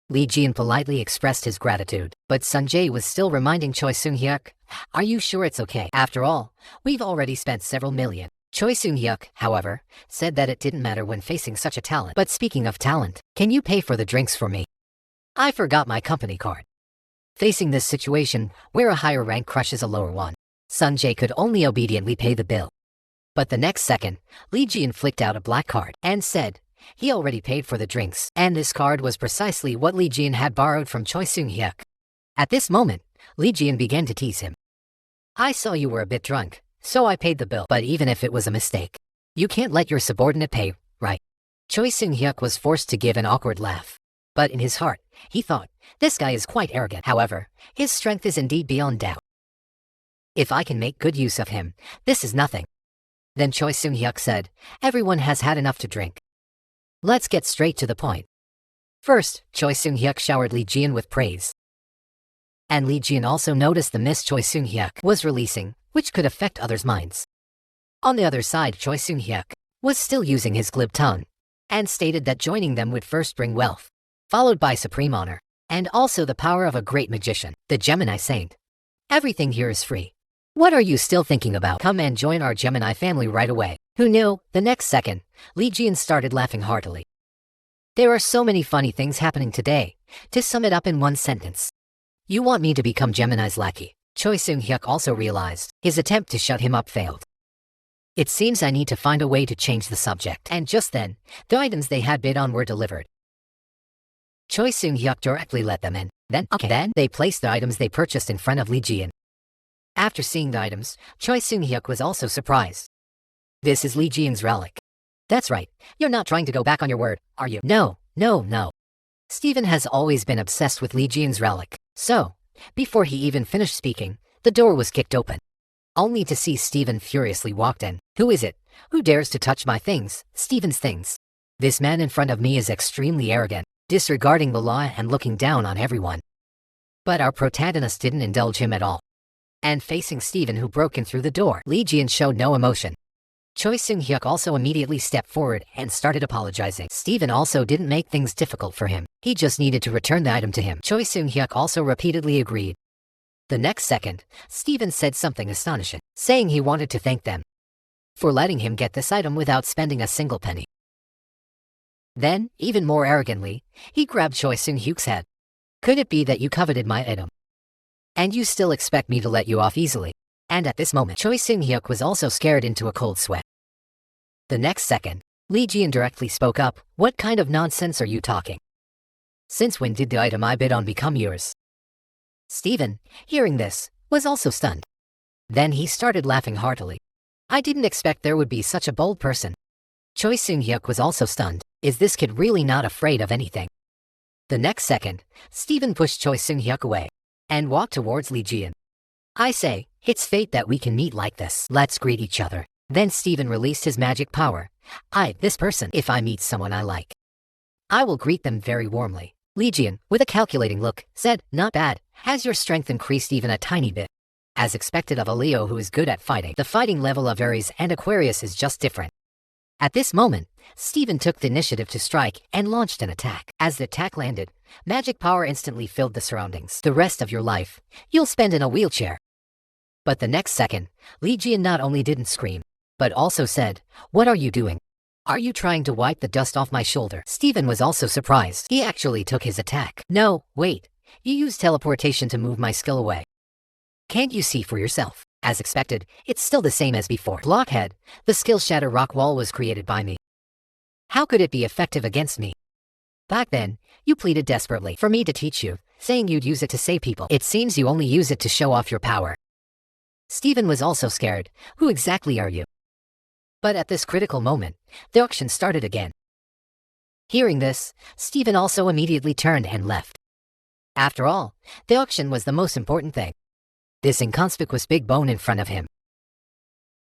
Li Jian politely expressed his gratitude, but Sunjae was still reminding Choi Seung-hyuk, "Are you sure it's okay? After all, we've already spent several million." Choi Seung-hyuk, however, said that it didn't matter when facing such a talent. "But speaking of talent, can you pay for the drinks for me? I forgot my company card." Facing this situation, where a higher rank crushes a lower one, Sunjae could only obediently pay the bill. But the next second, Li Jian flicked out a black card and said, he already paid for the drinks, and this card was precisely what Li Jian had borrowed from Choi Seung-hyuk. At this moment, Li Jian began to tease him. "I saw you were a bit drunk, so I paid the bill. But even if it was a mistake, you can't let your subordinate pay, right?" Choi Seung-hyuk was forced to give an awkward laugh. But in his heart, he thought, this guy is quite arrogant. However, his strength is indeed beyond doubt. If I can make good use of him, this is nothing. Then Choi Seung-hyuk said, "Everyone has had enough to drink. Let's get straight to the point." First, Choi Seung-hyuk showered Li Jian with praise. And Li Jian also noticed the mist Choi Seung-hyuk was releasing, which could affect others' minds. On the other side, Choi Seung-hyuk was still using his glib tongue, and stated that joining them would first bring wealth, followed by supreme honor, and also the power of a great magician, the Gemini Saint. Everything here is free. What are you still thinking about? Come and join our Gemini family right away. Who knew? The next second, Li Jian started laughing heartily. There are so many funny things happening today. To sum it up in one sentence, you want me to become Gemini's lackey? Choi Seung-hyuk also realized his attempt to shut him up failed. It seems I need to find a way to change the subject. And just then, the items they had bid on were delivered. Choi Seung-hyuk directly let them in. Then they placed the items they purchased in front of Li Jian. After seeing the items, Choi Seung-hyuk was also surprised. This is Li Jian's relic. That's right, you're not trying to go back on your word, are you? No. Stephen has always been obsessed with Li Jian's relic. So, before he even finished speaking, the door was kicked open, only to see Stephen furiously walked in. Who is it? Who dares to touch my things, Stephen's things? This man in front of me is extremely arrogant, disregarding the law and looking down on everyone. But our protagonist didn't indulge him at all. And facing Stephen, who broke in through the door, Li Jian showed no emotion. Choi Seung-hyuk also immediately stepped forward and started apologizing. Stephen also didn't make things difficult for him. He just needed to return the item to him. Choi Seung-hyuk also repeatedly agreed. The next second, Stephen said something astonishing, saying he wanted to thank them for letting him get this item without spending a single penny. Then, even more arrogantly, he grabbed Choi Seung-hyuk's head. Could it be that you coveted my item? And you still expect me to let you off easily? And at this moment, Choi Seung-hyuk was also scared into a cold sweat. The next second, Li Jian directly spoke up. What kind of nonsense are you talking? Since when did the item I bid on become yours? Stephen, hearing this, was also stunned. Then he started laughing heartily. I didn't expect there would be such a bold person. Choi Seung-hyuk was also stunned. Is this kid really not afraid of anything? The next second, Stephen pushed Choi Seung-hyuk away and walked towards Li Jian. I say, it's fate that we can meet like this. Let's greet each other. Then Stephen released his magic power. This person, if I meet someone I like, I will greet them very warmly. Li Jian, with a calculating look, said, not bad. Has your strength increased even a tiny bit? As expected of a Leo who is good at fighting, the fighting level of Aries and Aquarius is just different. At this moment, Stephen took the initiative to strike and launched an attack. As the attack landed, magic power instantly filled the surroundings. The rest of your life, you'll spend in a wheelchair. But the next second, Li Jian not only didn't scream, but also said, what are you doing? Are you trying to wipe the dust off my shoulder? Stephen was also surprised. He actually took his attack. No, wait. You used teleportation to move my skill away. Can't you see for yourself? As expected, it's still the same as before. Blockhead, the skill Shatter Rock Wall was created by me. How could it be effective against me? Back then, you pleaded desperately for me to teach you, saying you'd use it to save people. It seems you only use it to show off your power. Stephen was also scared. Who exactly are you? But at this critical moment, the auction started again. Hearing this, Stephen also immediately turned and left. After all, the auction was the most important thing. This inconspicuous big bone in front of him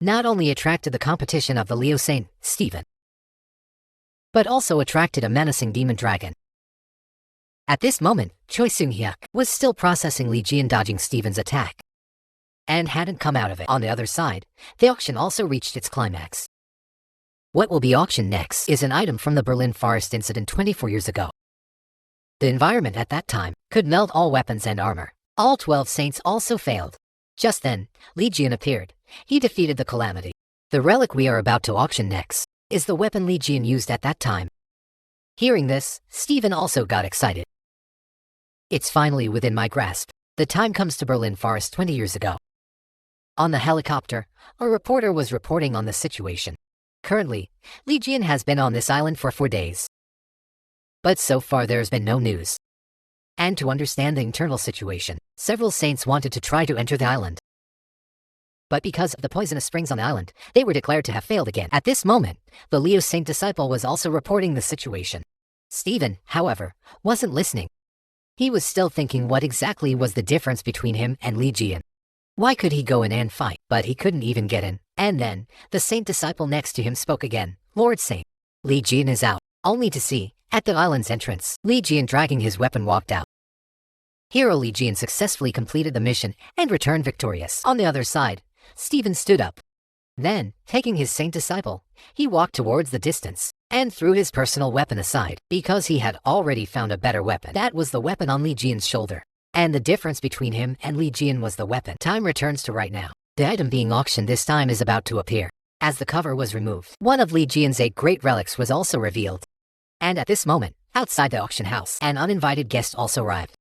not only attracted the competition of the Leo Saint, Stephen, but also attracted a menacing demon dragon. At this moment, Choi Seung-hyuk was still processing Li Jian dodging Stephen's attack, and hadn't come out of it. On the other side, the auction also reached its climax. What will be auctioned next is an item from the Berlin Forest incident 24 years ago. The environment at that time could melt all weapons and armor. All 12 saints also failed. Just then, Li Jian appeared. He defeated the calamity. The relic we are about to auction next is the weapon Li Jian used at that time. Hearing this, Stephen also got excited. It's finally within my grasp. The time comes to Berlin Forest 20 years ago. On the helicopter, a reporter was reporting on the situation. Currently, Li Jian has been on this island for 4 days. But so far there's been no news. And to understand the internal situation, several saints wanted to try to enter the island. But because of the poisonous springs on the island, they were declared to have failed again. At this moment, the Leo Saint disciple was also reporting the situation. Stephen, however, wasn't listening. He was still thinking what exactly was the difference between him and Li Jian. Why could he go in and fight? But he couldn't even get in. And then, the saint disciple next to him spoke again. Lord Saint, Li Jian is out. Only to see, At the island's entrance, Li Jian dragging his weapon walked out. Hero Li Jian successfully completed the mission and returned victorious. On the other side, Stephen stood up. Then, taking his saint disciple, he walked towards the distance and threw his personal weapon aside because he had already found a better weapon. That was the weapon on Li Jian's shoulder. And the difference between him and Li Jian was the weapon. Time returns to right now. The item being auctioned this time is about to appear. As the cover was removed, one of Li Jian's 8 great relics was also revealed. And at this moment, outside the auction house, an uninvited guest also arrived.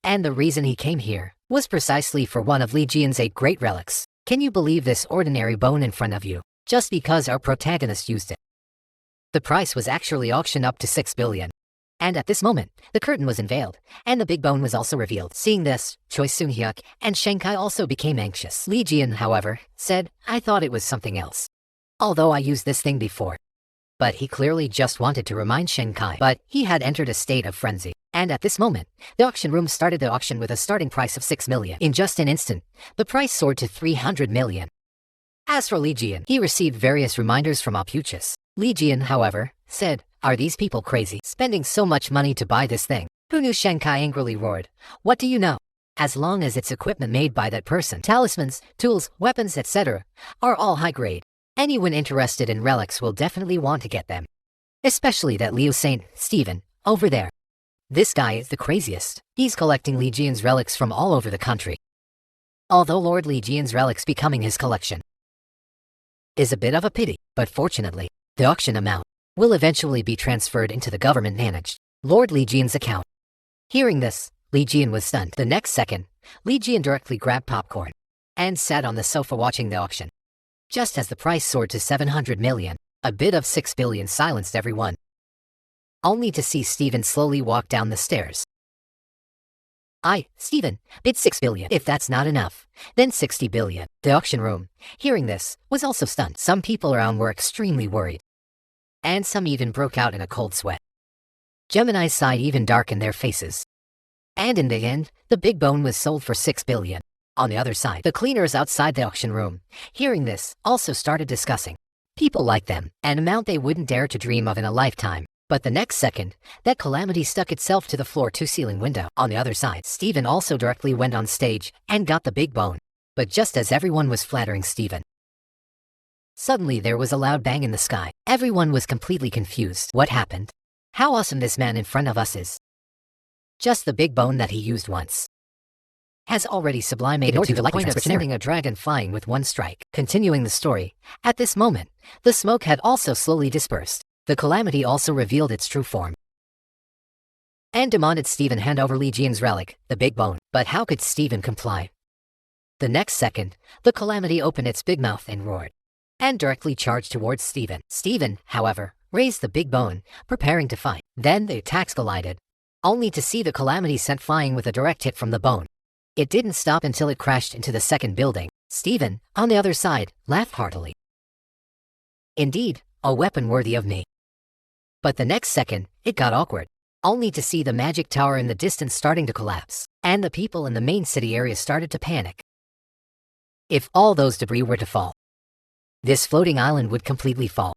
And the reason he came here was precisely for one of Li Jian's 8 great relics. Can you believe this ordinary bone in front of you, just because our protagonist used it? The price was actually auctioned up to 6 billion. And at this moment, the curtain was unveiled, and the big bone was also revealed. Seeing this, Choi Soon-hyuk and Shanghai also became anxious. Li Jian, however, said, I thought it was something else. Although I used this thing before. But he clearly just wanted to remind Shanghai, but he had entered a state of frenzy. And at this moment, the auction room started the auction with a starting price of 6 million. In just an instant, the price soared to 300 million. As for Li Jian, he received various reminders from Ophiuchus. Li Jian, however, said, are these people crazy, spending so much money to buy this thing? Who knew? Shanghai angrily roared. What do you know? As long as it's equipment made by that person, talismans, tools, weapons, etc., are all high grade. Anyone interested in relics will definitely want to get them. Especially that Liu Saint, Stephen, over there. This guy is the craziest. He's collecting Li Jian's relics from all over the country. Although Lord Li Jian's relics becoming his collection is a bit of a pity, but fortunately, the auction amount will eventually be transferred into the government-managed Lord Li Jian's account. Hearing this, Li Jian was stunned. The next second, Li Jian directly grabbed popcorn and sat on the sofa watching the auction. Just as the price soared to 700 million, a bid of 6 billion silenced everyone. Only to see Stephen slowly walk down the stairs. Stephen, bid 6 billion. If that's not enough, then 60 billion. The auction room, hearing this, was also stunned. Some people around were extremely worried. And some even broke out in a cold sweat. Gemini's side even darkened their faces. And in the end, the big bone was sold for 6 billion. On the other side, the cleaners outside the auction room, hearing this, also started discussing. People like them, an amount they wouldn't dare to dream of in a lifetime. But the next second, that calamity stuck itself to the floor-to-ceiling window. On the other side, Stephen also directly went on stage and got the big bone. But just as everyone was flattering Stephen, suddenly there was a loud bang in the sky. Everyone was completely confused. What happened? How awesome this man in front of us is. Just the big bone that he used once has already sublimated to the point of sending a dragon flying with one strike. Continuing the story, at this moment, the smoke had also slowly dispersed. The calamity also revealed its true form and demanded Stephen hand over Li Jian's relic, the big bone. But how could Stephen comply? The next second, the calamity opened its big mouth and roared, and directly charged towards Stephen. Stephen, however, raised the big bone, preparing to fight. Then the attacks collided, only to see the calamity sent flying with a direct hit from the bone. It didn't stop until it crashed into the second building. Stephen, on the other side, laughed heartily. Indeed, a weapon worthy of me. But the next second, it got awkward, only to see the magic tower in the distance starting to collapse, and the people in the main city area started to panic. If all those debris were to fall, this floating island would completely fall.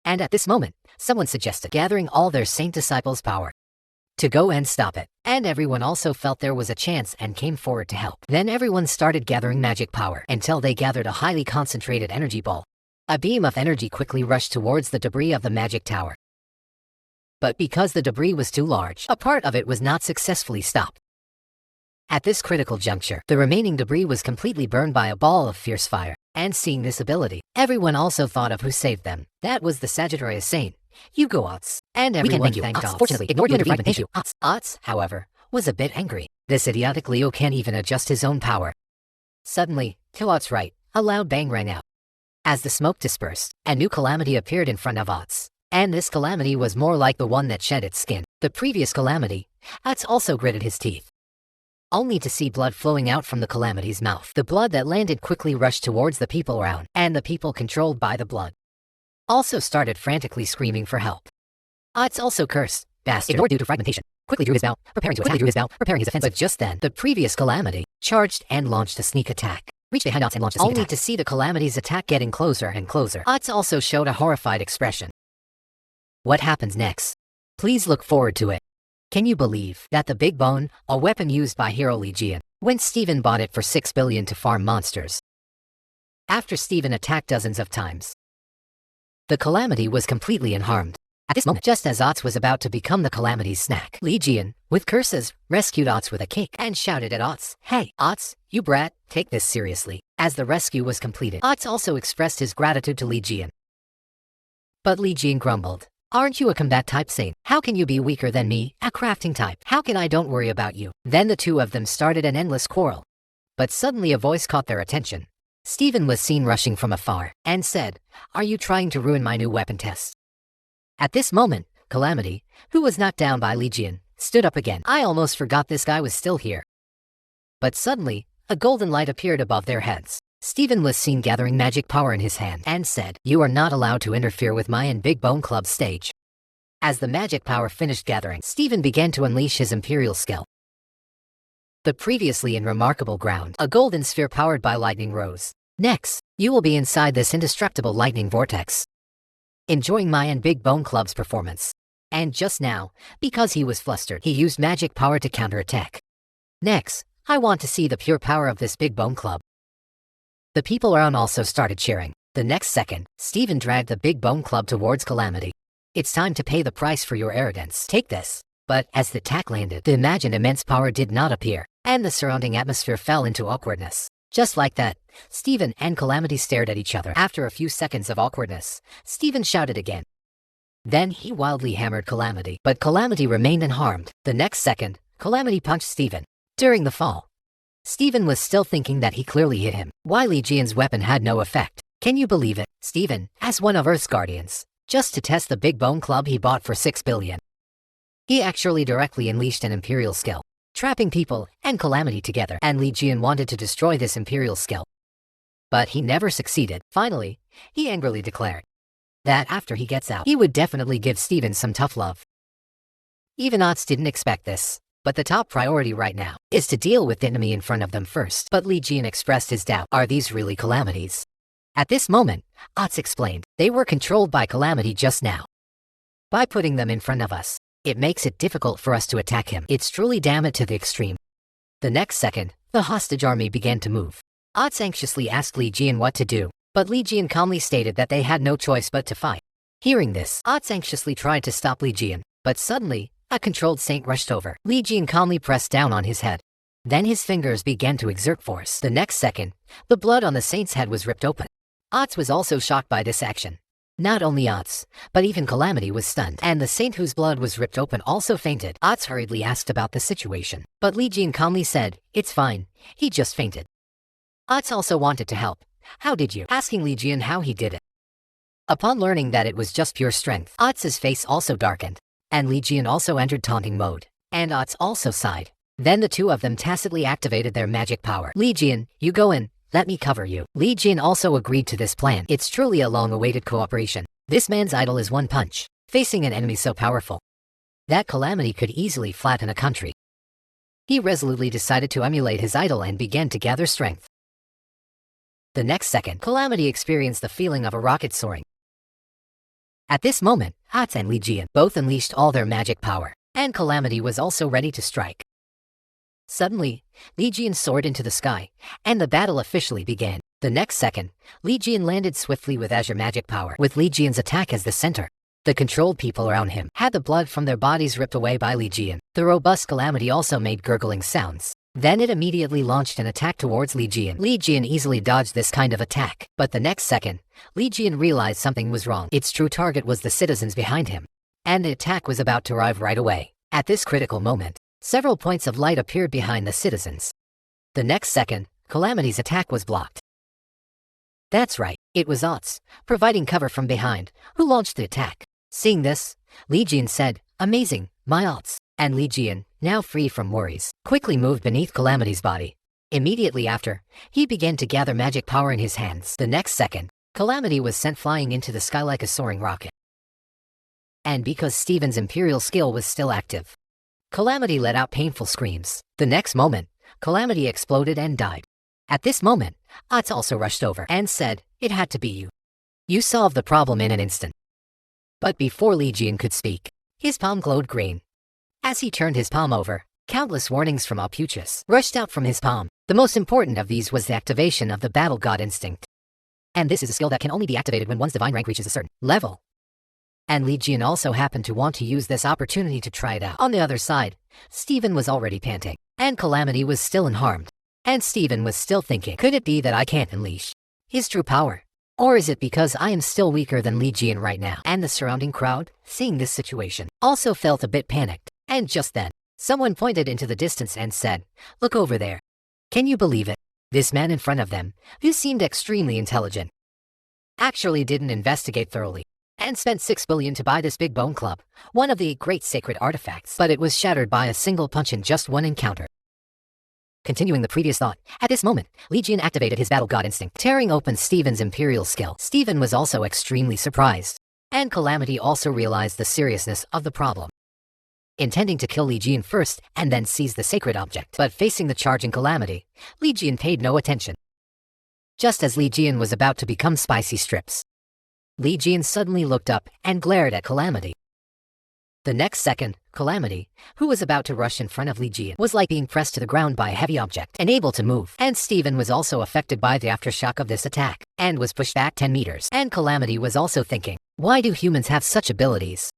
And at this moment, someone suggested gathering all their saint disciples' power to go and stop it. And everyone also felt there was a chance and came forward to help. Then everyone started gathering magic power until they gathered a highly concentrated energy ball. A beam of energy quickly rushed towards the debris of the magic tower. But because the debris was too large, a part of it was not successfully stopped. At this critical juncture, the remaining debris was completely burned by a ball of fierce fire. And seeing this ability, everyone also thought of who saved them. That was the Sagittarius Saint, Ophiuchus. And everyone thanked Otz. Fortunately, ignored the interview. Thank you. Otz, however, was a bit angry. This idiotic Leo can't even adjust his own power. Suddenly, to Otz's right, a loud bang rang out. As the smoke dispersed, a new calamity appeared in front of Otz. And this calamity was more like the one that shed its skin. The previous calamity, Otz also gritted his teeth, only to see blood flowing out from the calamity's mouth. The blood that landed quickly rushed towards the people around, and the people controlled by the blood also started frantically screaming for help. Otz also cursed, bastard, ignored due to fragmentation, quickly drew his bow, preparing his offense. But just then, the previous calamity charged and launched a sneak attack. Reached behind Otz and launched a sneak attack. Only to see the calamity's attack getting closer and closer. Otz also showed a horrified expression. What happens next? Please look forward to it. Can you believe that the Big Bone, a weapon used by hero Li Jian, when Steven bought it for 6 billion to farm monsters? After Steven attacked dozens of times, the Calamity was completely unharmed. At this moment, just as Otz was about to become the Calamity's snack, Li Jian, with curses, rescued Otz with a kick and shouted at Otz, "Hey, Otz, you brat, take this seriously." As the rescue was completed, Otz also expressed his gratitude to Li Jian. But Li Jian grumbled, "Aren't you a combat type saint? How can you be weaker than me, a crafting type? How can I don't worry about you?" Then the two of them started an endless quarrel. But suddenly a voice caught their attention. Steven was seen rushing from afar, and said, "Are you trying to ruin my new weapon test?" At this moment, Calamity, who was knocked down by Li Jian, stood up again. "I almost forgot this guy was still here." But suddenly, a golden light appeared above their heads. Steven was seen gathering magic power in his hand, and said, "You are not allowed to interfere with my and Big Bone Club's stage." As the magic power finished gathering, Steven began to unleash his imperial skill. The previously unremarkable ground, a golden sphere powered by lightning rose. Next, you will be inside this indestructible lightning vortex, enjoying my and Big Bone Club's performance. And just now, because he was flustered, he used magic power to counterattack. Next, I want to see the pure power of this Big Bone Club. The people around also started cheering. The next second, Steven dragged the Big Bone Club towards Calamity. "It's time to pay the price for your arrogance. Take this." But as the attack landed, the imagined immense power did not appear, and the surrounding atmosphere fell into awkwardness. Just like that, Steven and Calamity stared at each other. After a few seconds of awkwardness, Steven shouted again. Then he wildly hammered Calamity, but Calamity remained unharmed. The next second, Calamity punched Steven. During the fall, Steven was still thinking that he clearly hit him. Why Li Jian's weapon had no effect. Can you believe it? Steven, as one of Earth's guardians, just to test the Big Bone Club he bought for 6 billion. He actually directly unleashed an imperial skill, trapping people and Calamity together, and Li Jian wanted to destroy this imperial skill. But he never succeeded. Finally, he angrily declared that after he gets out, he would definitely give Steven some tough love. Even Otz didn't expect this, but the top priority right now is to deal with the enemy in front of them first. But Li Jian expressed his doubt. Are these really Calamities? At this moment, Otz explained, they were controlled by Calamity just now. By putting them in front of us, it makes it difficult for us to attack him. It's truly damn it to the extreme. The next second, the hostage army began to move. Otz anxiously asked Li Jian what to do, but Li Jian calmly stated that they had no choice but to fight. Hearing this, Otz anxiously tried to stop Li Jian, but suddenly, a controlled saint rushed over. Li Jian calmly pressed down on his head. Then his fingers began to exert force. The next second, the blood on the saint's head was ripped open. Otz was also shocked by this action. Not only Otz, but even Calamity was stunned, and the saint whose blood was ripped open also fainted. Otz hurriedly asked about the situation, but Li Jian calmly said, "It's fine, he just fainted." Otz also wanted to help. "How did you?" asking Li Jian how he did it. Upon learning that it was just pure strength, Otz's face also darkened, and Li Jian also entered taunting mode, and Otz also sighed. Then the two of them tacitly activated their magic power. "Li Jian, you go in. Let me cover you." Li Jian also agreed to this plan. It's truly a long-awaited cooperation. This man's idol is one punch, facing an enemy so powerful that Calamity could easily flatten a country. He resolutely decided to emulate his idol and began to gather strength. The next second, Calamity experienced the feeling of a rocket soaring. At this moment, Otz and Li Jian both unleashed all their magic power, and Calamity was also ready to strike. Suddenly, Li Jian soared into the sky, and the battle officially began. The next second, Li Jian landed swiftly with Azure magic power, with Li Jian's attack as the center. The controlled people around him had the blood from their bodies ripped away by Li Jian. The robust Calamity also made gurgling sounds. Then it immediately launched an attack towards Li Jian. Li Jian easily dodged this kind of attack, but the next second, Li Jian realized something was wrong. Its true target was the citizens behind him, and the attack was about to arrive right away. At this critical moment, several points of light appeared behind the citizens. The next second, Calamity's attack was blocked. That's right, it was Otz, providing cover from behind, who launched the attack. Seeing this, Li Jian said, "Amazing, my Otz." And Li Jian, now free from worries, quickly moved beneath Calamity's body. Immediately after, he began to gather magic power in his hands. The next second, Calamity was sent flying into the sky like a soaring rocket. And because Steven's imperial skill was still active, Calamity let out painful screams. The next moment, Calamity exploded and died. At this moment, Otz also rushed over and said, "It had to be you. You solved the problem in an instant." But before Li Jian could speak, His palm glowed green. As he turned his palm over, countless warnings from Ophiuchus rushed out from his palm. The most important of these was the activation of the battle god instinct. And this is a skill that can only be activated when one's divine rank reaches a certain level. And Li Jian also happened to want to use this opportunity to try it out. On the other side, Stephen was already panting, and Calamity was still unharmed. And Stephen was still thinking, could it be that I can't unleash his true power? Or is it because I am still weaker than Li Jian right now? And the surrounding crowd, seeing this situation, also felt a bit panicked. And just then, someone pointed into the distance and said, "Look over there." Can you believe it? This man in front of them, who seemed extremely intelligent, actually didn't investigate thoroughly, and spent 6 billion to buy this big bone club, one of the great sacred artifacts, but it was shattered by a single punch in just one encounter. Continuing the previous thought, at this moment, Li Jian activated his battle god instinct, tearing open Stephen's imperial skill. Stephen was also extremely surprised, and Calamity also realized the seriousness of the problem, intending to kill Li Jian first and then seize the sacred object. But facing the charging Calamity, Li Jian paid no attention. Just as Li Jian was about to become spicy strips, Li Jian suddenly looked up and glared at Calamity. The next second, Calamity, who was about to rush in front of Li Jian, was like being pressed to the ground by a heavy object, unable to move. And Stephen was also affected by the aftershock of this attack, and was pushed back 10 meters. And Calamity was also thinking, why do humans have such abilities?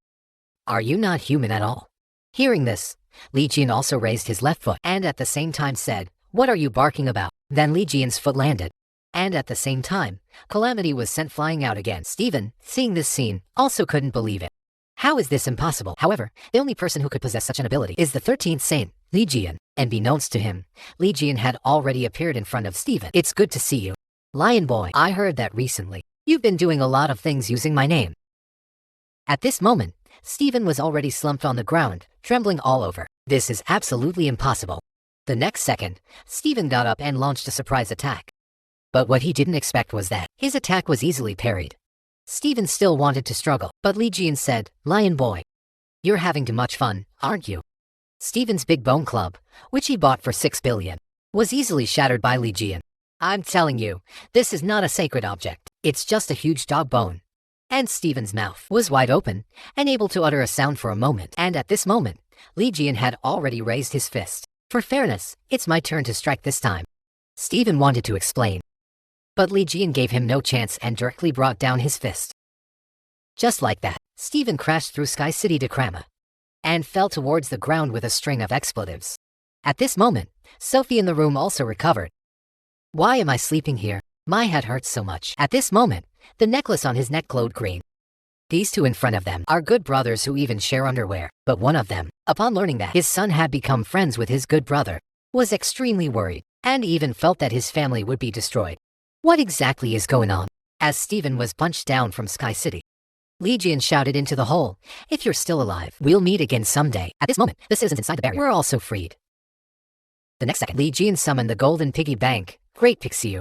Are you not human at all? Hearing this, Li Jian also raised his left foot, and at the same time said, "What are you barking about?" Then Li Jian's foot landed, and at the same time, Calamity was sent flying out again. Stephen, seeing this scene, also couldn't believe it. How is this impossible? However, the only person who could possess such an ability is the 13th saint, Li Jian, and beknownst to him, Li Jian had already appeared in front of Stephen. "It's good to see you, Lion Boy. I heard that recently you've been doing a lot of things using my name." At this moment, Stephen was already slumped on the ground, trembling all over. This is absolutely impossible. The next second, Stephen got up and launched a surprise attack. But what he didn't expect was that his attack was easily parried. Stephen still wanted to struggle, but Li Jian said, "Lion Boy, you're having too much fun, aren't you?" Stephen's big bone club, which he bought for 6 billion, was easily shattered by Li Jian. "I'm telling you, this is not a sacred object. It's just a huge dog bone." And Stephen's mouth was wide open, unable to utter a sound for a moment. And at this moment, Li Jian had already raised his fist. "For fairness, it's my turn to strike this time." Stephen wanted to explain, but Li Jian gave him no chance and directly brought down his fist. Just like that, Stephen crashed through Sky City to Krama, and fell towards the ground with a string of expletives. At this moment, Sophie in the room also recovered. "Why am I sleeping here? My head hurts so much." At this moment, the necklace on his neck glowed green. These two in front of them are good brothers who even share underwear. But one of them, upon learning that his son had become friends with his good brother, was extremely worried, and even felt that his family would be destroyed. What exactly is going on? As Stephen was punched down from Sky City, Li Jian shouted into the hole, "If you're still alive, we'll meet again someday." At this moment, the citizens inside the barrier were also freed. The next second, Li Jian summoned the golden piggy bank, Great Pixiu.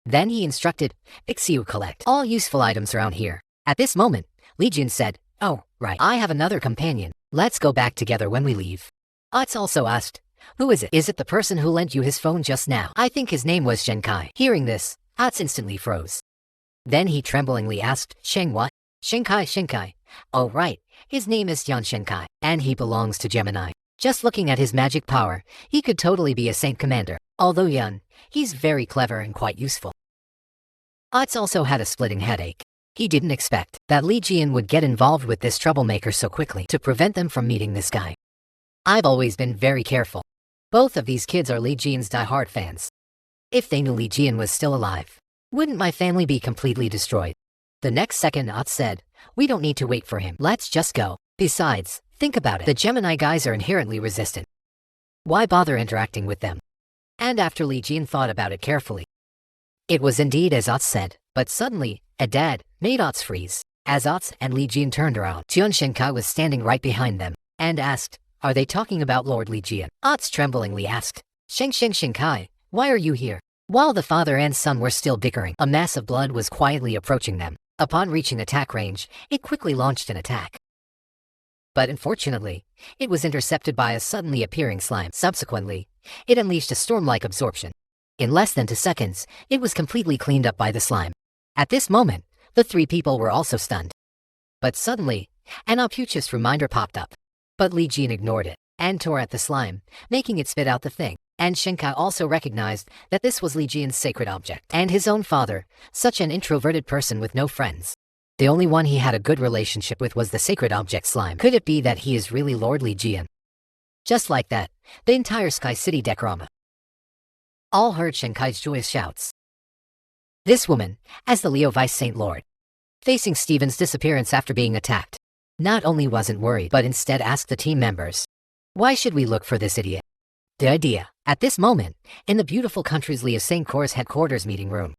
Then he instructed Pixiu collect all useful items around here. At this moment, Li Jian said, "Oh, right, I have another companion. Let's go back together when we leave." Utz also asked, "Who is it? Is it the person who lent you his phone just now?" "I think his name was Shenkai." Hearing this, Utz instantly froze. Then he tremblingly asked, "Sheng what?" Shenkai. "Oh right, his name is Yan Shenkai, and he belongs to Gemini." Just looking at his magic power, he could totally be a saint commander. Although Yan, he's very clever and quite useful. Utz also had a splitting headache. He didn't expect that Li Jian would get involved with this troublemaker so quickly to prevent them from meeting this guy. I've always been very careful. Both of these kids are Li Jian's die-hard fans. If they knew Li Jian was still alive, wouldn't my family be completely destroyed? The next second, Utz said, "We don't need to wait for him. Let's just go. Besides, think about it. The Gemini guys are inherently resistant. Why bother interacting with them?" And after Li Jian thought about it carefully, it was indeed as Utz said. But suddenly, a dad made Utz freeze. As Utz and Li Jian turned around, Tian Shenkai was standing right behind them, and asked, "Are they talking about Lord Li Jian?" Utz tremblingly asked, Shenkai, why are you here?" While the father and son were still bickering, a mass of blood was quietly approaching them. Upon reaching attack range, it quickly launched an attack. But unfortunately, it was intercepted by a suddenly appearing slime. Subsequently, it unleashed a storm-like absorption. In less than 2 seconds, it was completely cleaned up by the slime. At this moment, the 3 people were also stunned. But suddenly, an Ophiuchus reminder popped up. But Li Jian ignored it and tore at the slime, making it spit out the thing. And Shenkai also recognized that this was Li Jian's sacred object and his own father, such an introverted person with no friends. The only one he had a good relationship with was the sacred object slime. Could it be that he is really Lord Li Jian? Just like that, the entire Sky City Dekorama all heard Shenkai's joyous shouts. This woman, as the Leo Vice Saint Lord, facing Steven's disappearance after being attacked, not only wasn't worried but instead asked the team members, "Why should we look for this idiot?" The idea, at this moment, in the beautiful country's Leo Saint Corps headquarters meeting room.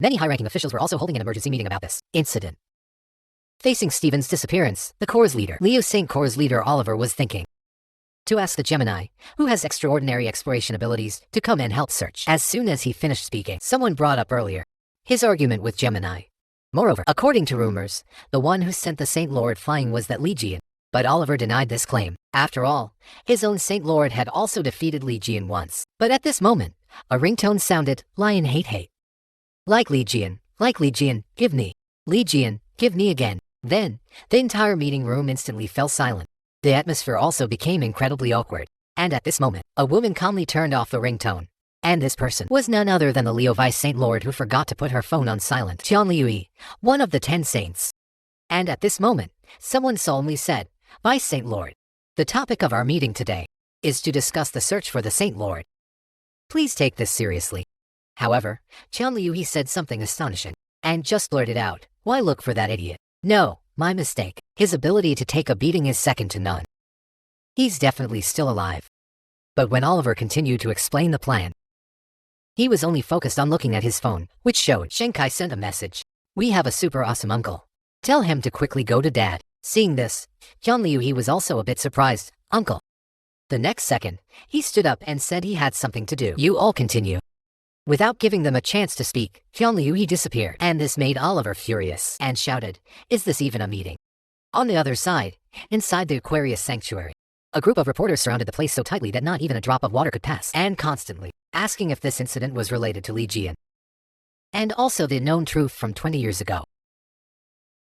Many high-ranking officials were also holding an emergency meeting about this incident. Facing Steven's disappearance, the Corps leader, Leo Saint Corps leader Oliver, was thinking to ask the Gemini, who has extraordinary exploration abilities, to come and help search. As soon as he finished speaking, someone brought up earlier his argument with Gemini. Moreover, according to rumors, the one who sent the Saint Lord flying was that Li Jian. But Oliver denied this claim. After all, his own Saint Lord had also defeated Li Jian once. But at this moment, a ringtone sounded, "Lion hate hate. Like Li Jian, give me. Li Jian, give me again." Then, the entire meeting room instantly fell silent. The atmosphere also became incredibly awkward. And at this moment, a woman calmly turned off the ringtone. And this person was none other than the Leo Vice Saint Lord who forgot to put her phone on silent. Tian Liuyi, one of the 10 saints. And at this moment, someone solemnly said, "Vice Saint Lord, the topic of our meeting today is to discuss the search for the Saint Lord. Please take this seriously." However, Tian Liuyi said something astonishing and just blurted out, "Why look for that idiot? No, my mistake. His ability to take a beating is second to none. He's definitely still alive." But when Oliver continued to explain the plan, he was only focused on looking at his phone, which showed Shenkai sent a message. "We have a super awesome uncle. Tell him to quickly go to dad." Seeing this, Tian Liuyi was also a bit surprised. "Uncle." The next second, he stood up and said he had something to do. "You all continue." Without giving them a chance to speak, Tian Liuyi disappeared, and this made Oliver furious and shouted, "Is this even a meeting?" On the other side, inside the Aquarius Sanctuary, a group of reporters surrounded the place so tightly that not even a drop of water could pass, and constantly asking if this incident was related to Li Jian. And also the known truth from 20 years ago.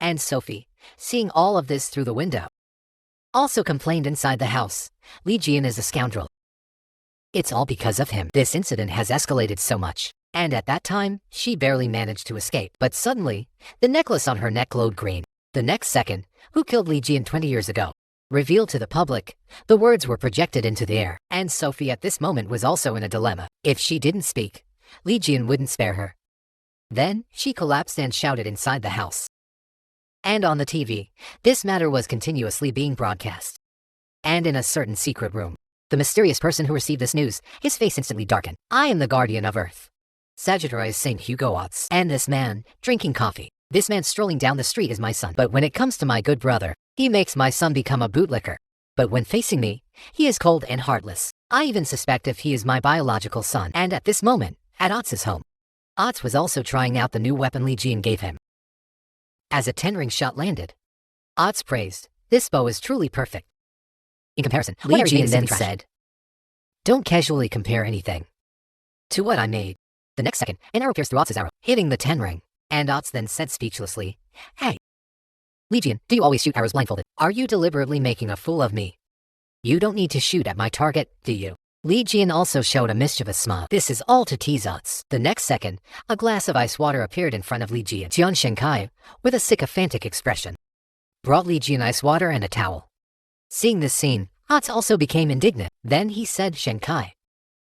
And Sophie, seeing all of this through the window, also complained inside the house, "Li Jian is a scoundrel. It's all because of him. This incident has escalated so much." And at that time, she barely managed to escape. But suddenly, the necklace on her neck glowed green. The next second, "Who killed Li Jian 20 years ago?" revealed to the public. The words were projected into the air, and Sophie at this moment was also in a dilemma. If she didn't speak, Li Jian wouldn't spare her. Then, she collapsed and shouted inside the house. And on the TV, this matter was continuously being broadcast. And in a certain secret room, the mysterious person who received this news, his face instantly darkened. "I am the guardian of Earth, Sagittarius St. Hugo Otts. And this man, drinking coffee. This man strolling down the street is my son. But when it comes to my good brother, he makes my son become a bootlicker. But when facing me, he is cold and heartless. I even suspect if he is my biological son." And at this moment, at Otts' home, Otts was also trying out the new weapon Li Jian gave him. As a 10-ring shot landed, Otts praised, "This bow is truly perfect." In comparison, Li Jian then said, "Don't casually compare anything to what I made." The next second, an arrow pierced through Otts' arrow, hitting the 10-ring. And Otts then said speechlessly, "Hey, Li Jian, do you always shoot arrows blindfolded? Are you deliberately making a fool of me? You don't need to shoot at my target, do you?" Li Jian also showed a mischievous smile. This is all to tease Otts. The next second, a glass of ice water appeared in front of Li Jian. Jian Shenkai, with a sycophantic expression, brought Li Jian ice water and a towel. Seeing this scene, Otts also became indignant. Then he said, "Shenkai,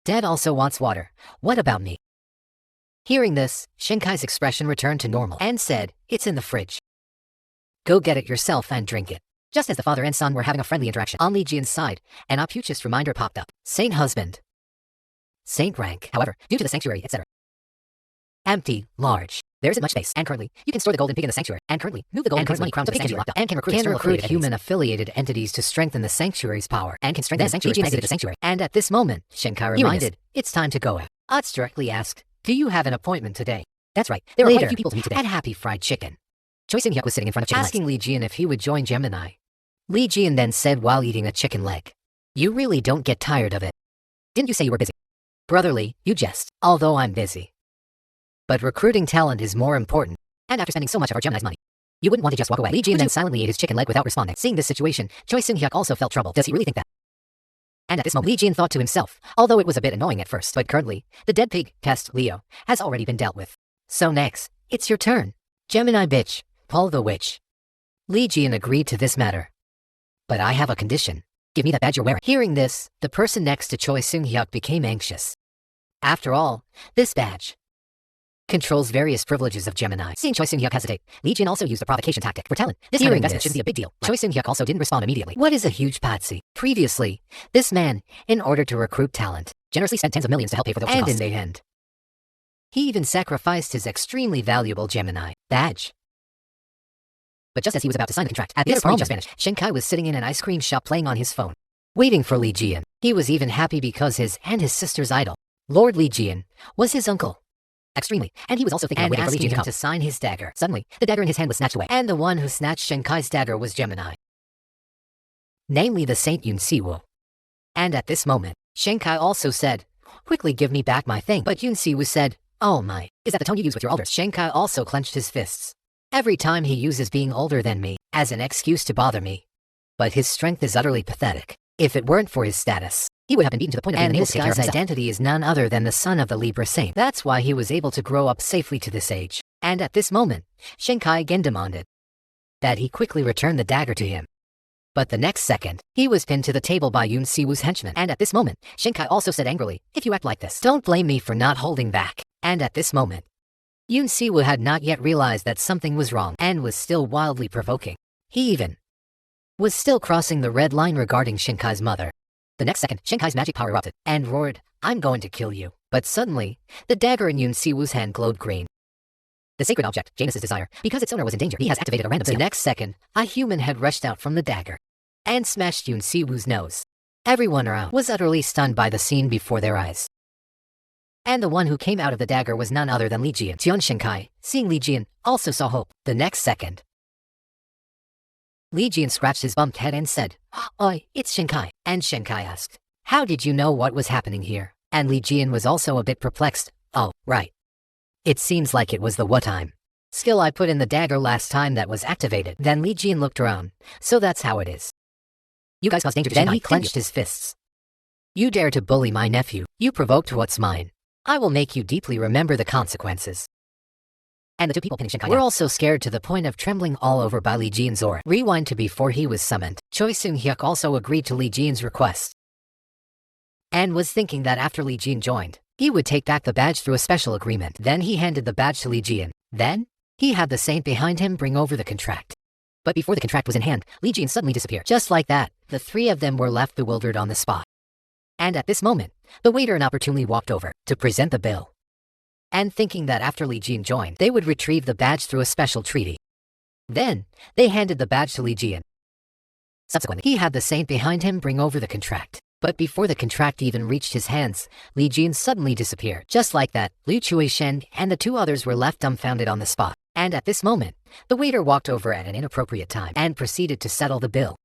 Dad also wants water. What about me?" Hearing this, Shenkai's expression returned to normal and said, "It's in the fridge. Go get it yourself and drink it." Just as the father and son were having a friendly interaction, on Li Jian's side, an Ophiuchus reminder popped up. "Saint husband. Saint rank. However, due to the sanctuary, etc. Empty, large. There isn't much space, and currently, you can store the golden pig in the sanctuary, and currently, move the golden pig's money crown to the sanctuary locked up, and can recruit human-affiliated entities to strengthen the sanctuary's power, and can strengthen the sanctuary. And at this moment, Shenkai reminded, "It's time to go out." Otts directly asked, "Do you have an appointment today?" "That's right, there are quite a few people to meet today." At Happy Fried Chicken, Choi Sing-hyuk was sitting in front of chicken asking Li Jian if he would join Gemini. Li Jian then said while eating a chicken leg, "You really don't get tired of it. Didn't you say you were busy?" "Brotherly, you jest. Although I'm busy. But recruiting talent is more important. And after spending so much of our Gemini's money, You wouldn't want to just walk away. Li Jian then silently ate his chicken leg without responding. Seeing this situation, Choi Seung-hyuk also felt trouble. Does he really think that? And at this moment, Li Jian thought to himself, although it was a bit annoying at first, but currently, the dead pig, pest, Leo, has already been dealt with. So next, it's your turn. Gemini bitch, Paul the witch. Li Jian agreed to this matter. But I have a condition. Give me that badge you're wearing. Hearing this, the person next to Choi Seung-hyuk became anxious. After all, this badge controls various privileges of Gemini. Seeing Choi Seung-hyuk hesitate, Li Jian also used a provocation tactic. For talent, this kind of investment shouldn't be a big deal. Choi Seung-hyuk also didn't respond immediately. What is a huge patsy? Previously, this man, in order to recruit talent, generously spent tens of millions to help pay for the costs. And in the end, he even sacrificed his extremely valuable Gemini badge. But just as he was about to sign the contract, at this moment just vanished. Shen Kai was sitting in an ice cream shop playing on his phone, waiting for Li Jian. He was even happy because his and his sister's idol, Lord Li Jian, was his uncle. Extremely, and he was also thinking of waiting for Li Jian to sign his dagger. Suddenly, the dagger in his hand was snatched away, and the one who snatched Shen Kai's dagger was Gemini, namely the Saint JingWo. And at this moment, Shen Kai also said, "Quickly give me back my thing." But JingWo said, "Oh my, is that the tone you use with your elders?" Shen Kai also clenched his fists. Every time he uses being older than me as an excuse to bother me. But his strength is utterly pathetic. If it weren't for his status, he would have been beaten to the point of being unable to take care of himself. And this guy's identity is none other than the son of the Libra Saint. That's why he was able to grow up safely to this age. And at this moment, Shen Kai again demanded that he quickly return the dagger to him. But the next second, he was pinned to the table by Yoon Si-woo's henchmen. And at this moment, Shen Kai also said angrily, "If you act like this, don't blame me for not holding back." And at this moment, Yoon Si-woo had not yet realized that something was wrong and was still wildly provoking. He even was still crossing the red line regarding Shen Kai's mother. The next second, Shen Kai's magic power erupted and roared, "I'm going to kill you." But suddenly, the dagger in Yoon Si-woo's hand glowed green. The sacred object, Janus's desire, because its owner was in danger, he has activated a random skill. The next second, a human head rushed out from the dagger and smashed Yoon Si-woo's nose. Everyone around was utterly stunned by the scene before their eyes. And the one who came out of the dagger was none other than Li Jian. Shen Kai, seeing Li Jian, also saw hope. The next second, Li Jian scratched his bumped head and said, "Oi, it's Shen Kai." And Shen Kai asked, "How did you know what was happening here?" And Li Jian was also a bit perplexed. "Oh, right. It seems like it was the what time skill I put in the dagger last time that was activated." Then Li Jian looked around. "So that's how it is. You guys caused danger to Shen Kai." Then he clenched his fists. "You dare to bully my nephew. You provoked what's mine. I will make you deeply remember the consequences." And the two people pinning Shen Kai were also scared to the point of trembling all over by Li Jian's aura. Rewind to before he was summoned. Choi Seung-hyuk also agreed to Li Jian's request and was thinking that after Li Jian joined, he would take back the badge through a special agreement. Then he handed the badge to Li Jian. Then, he had the saint behind him bring over the contract. But before the contract was in hand, Li Jian suddenly disappeared. Just like that, the three of them were left bewildered on the spot. And at this moment, the waiter inopportunely walked over to present the bill. And thinking that after Li Jian joined, they would retrieve the badge through a special treaty. Then, they handed the badge to Li Jian. Subsequently, he had the saint behind him bring over the contract. But before the contract even reached his hands, Li Jian suddenly disappeared. Just like that, Liu Chui-shen and the two others were left dumbfounded on the spot. And at this moment, the waiter walked over at an inappropriate time and proceeded to settle the bill.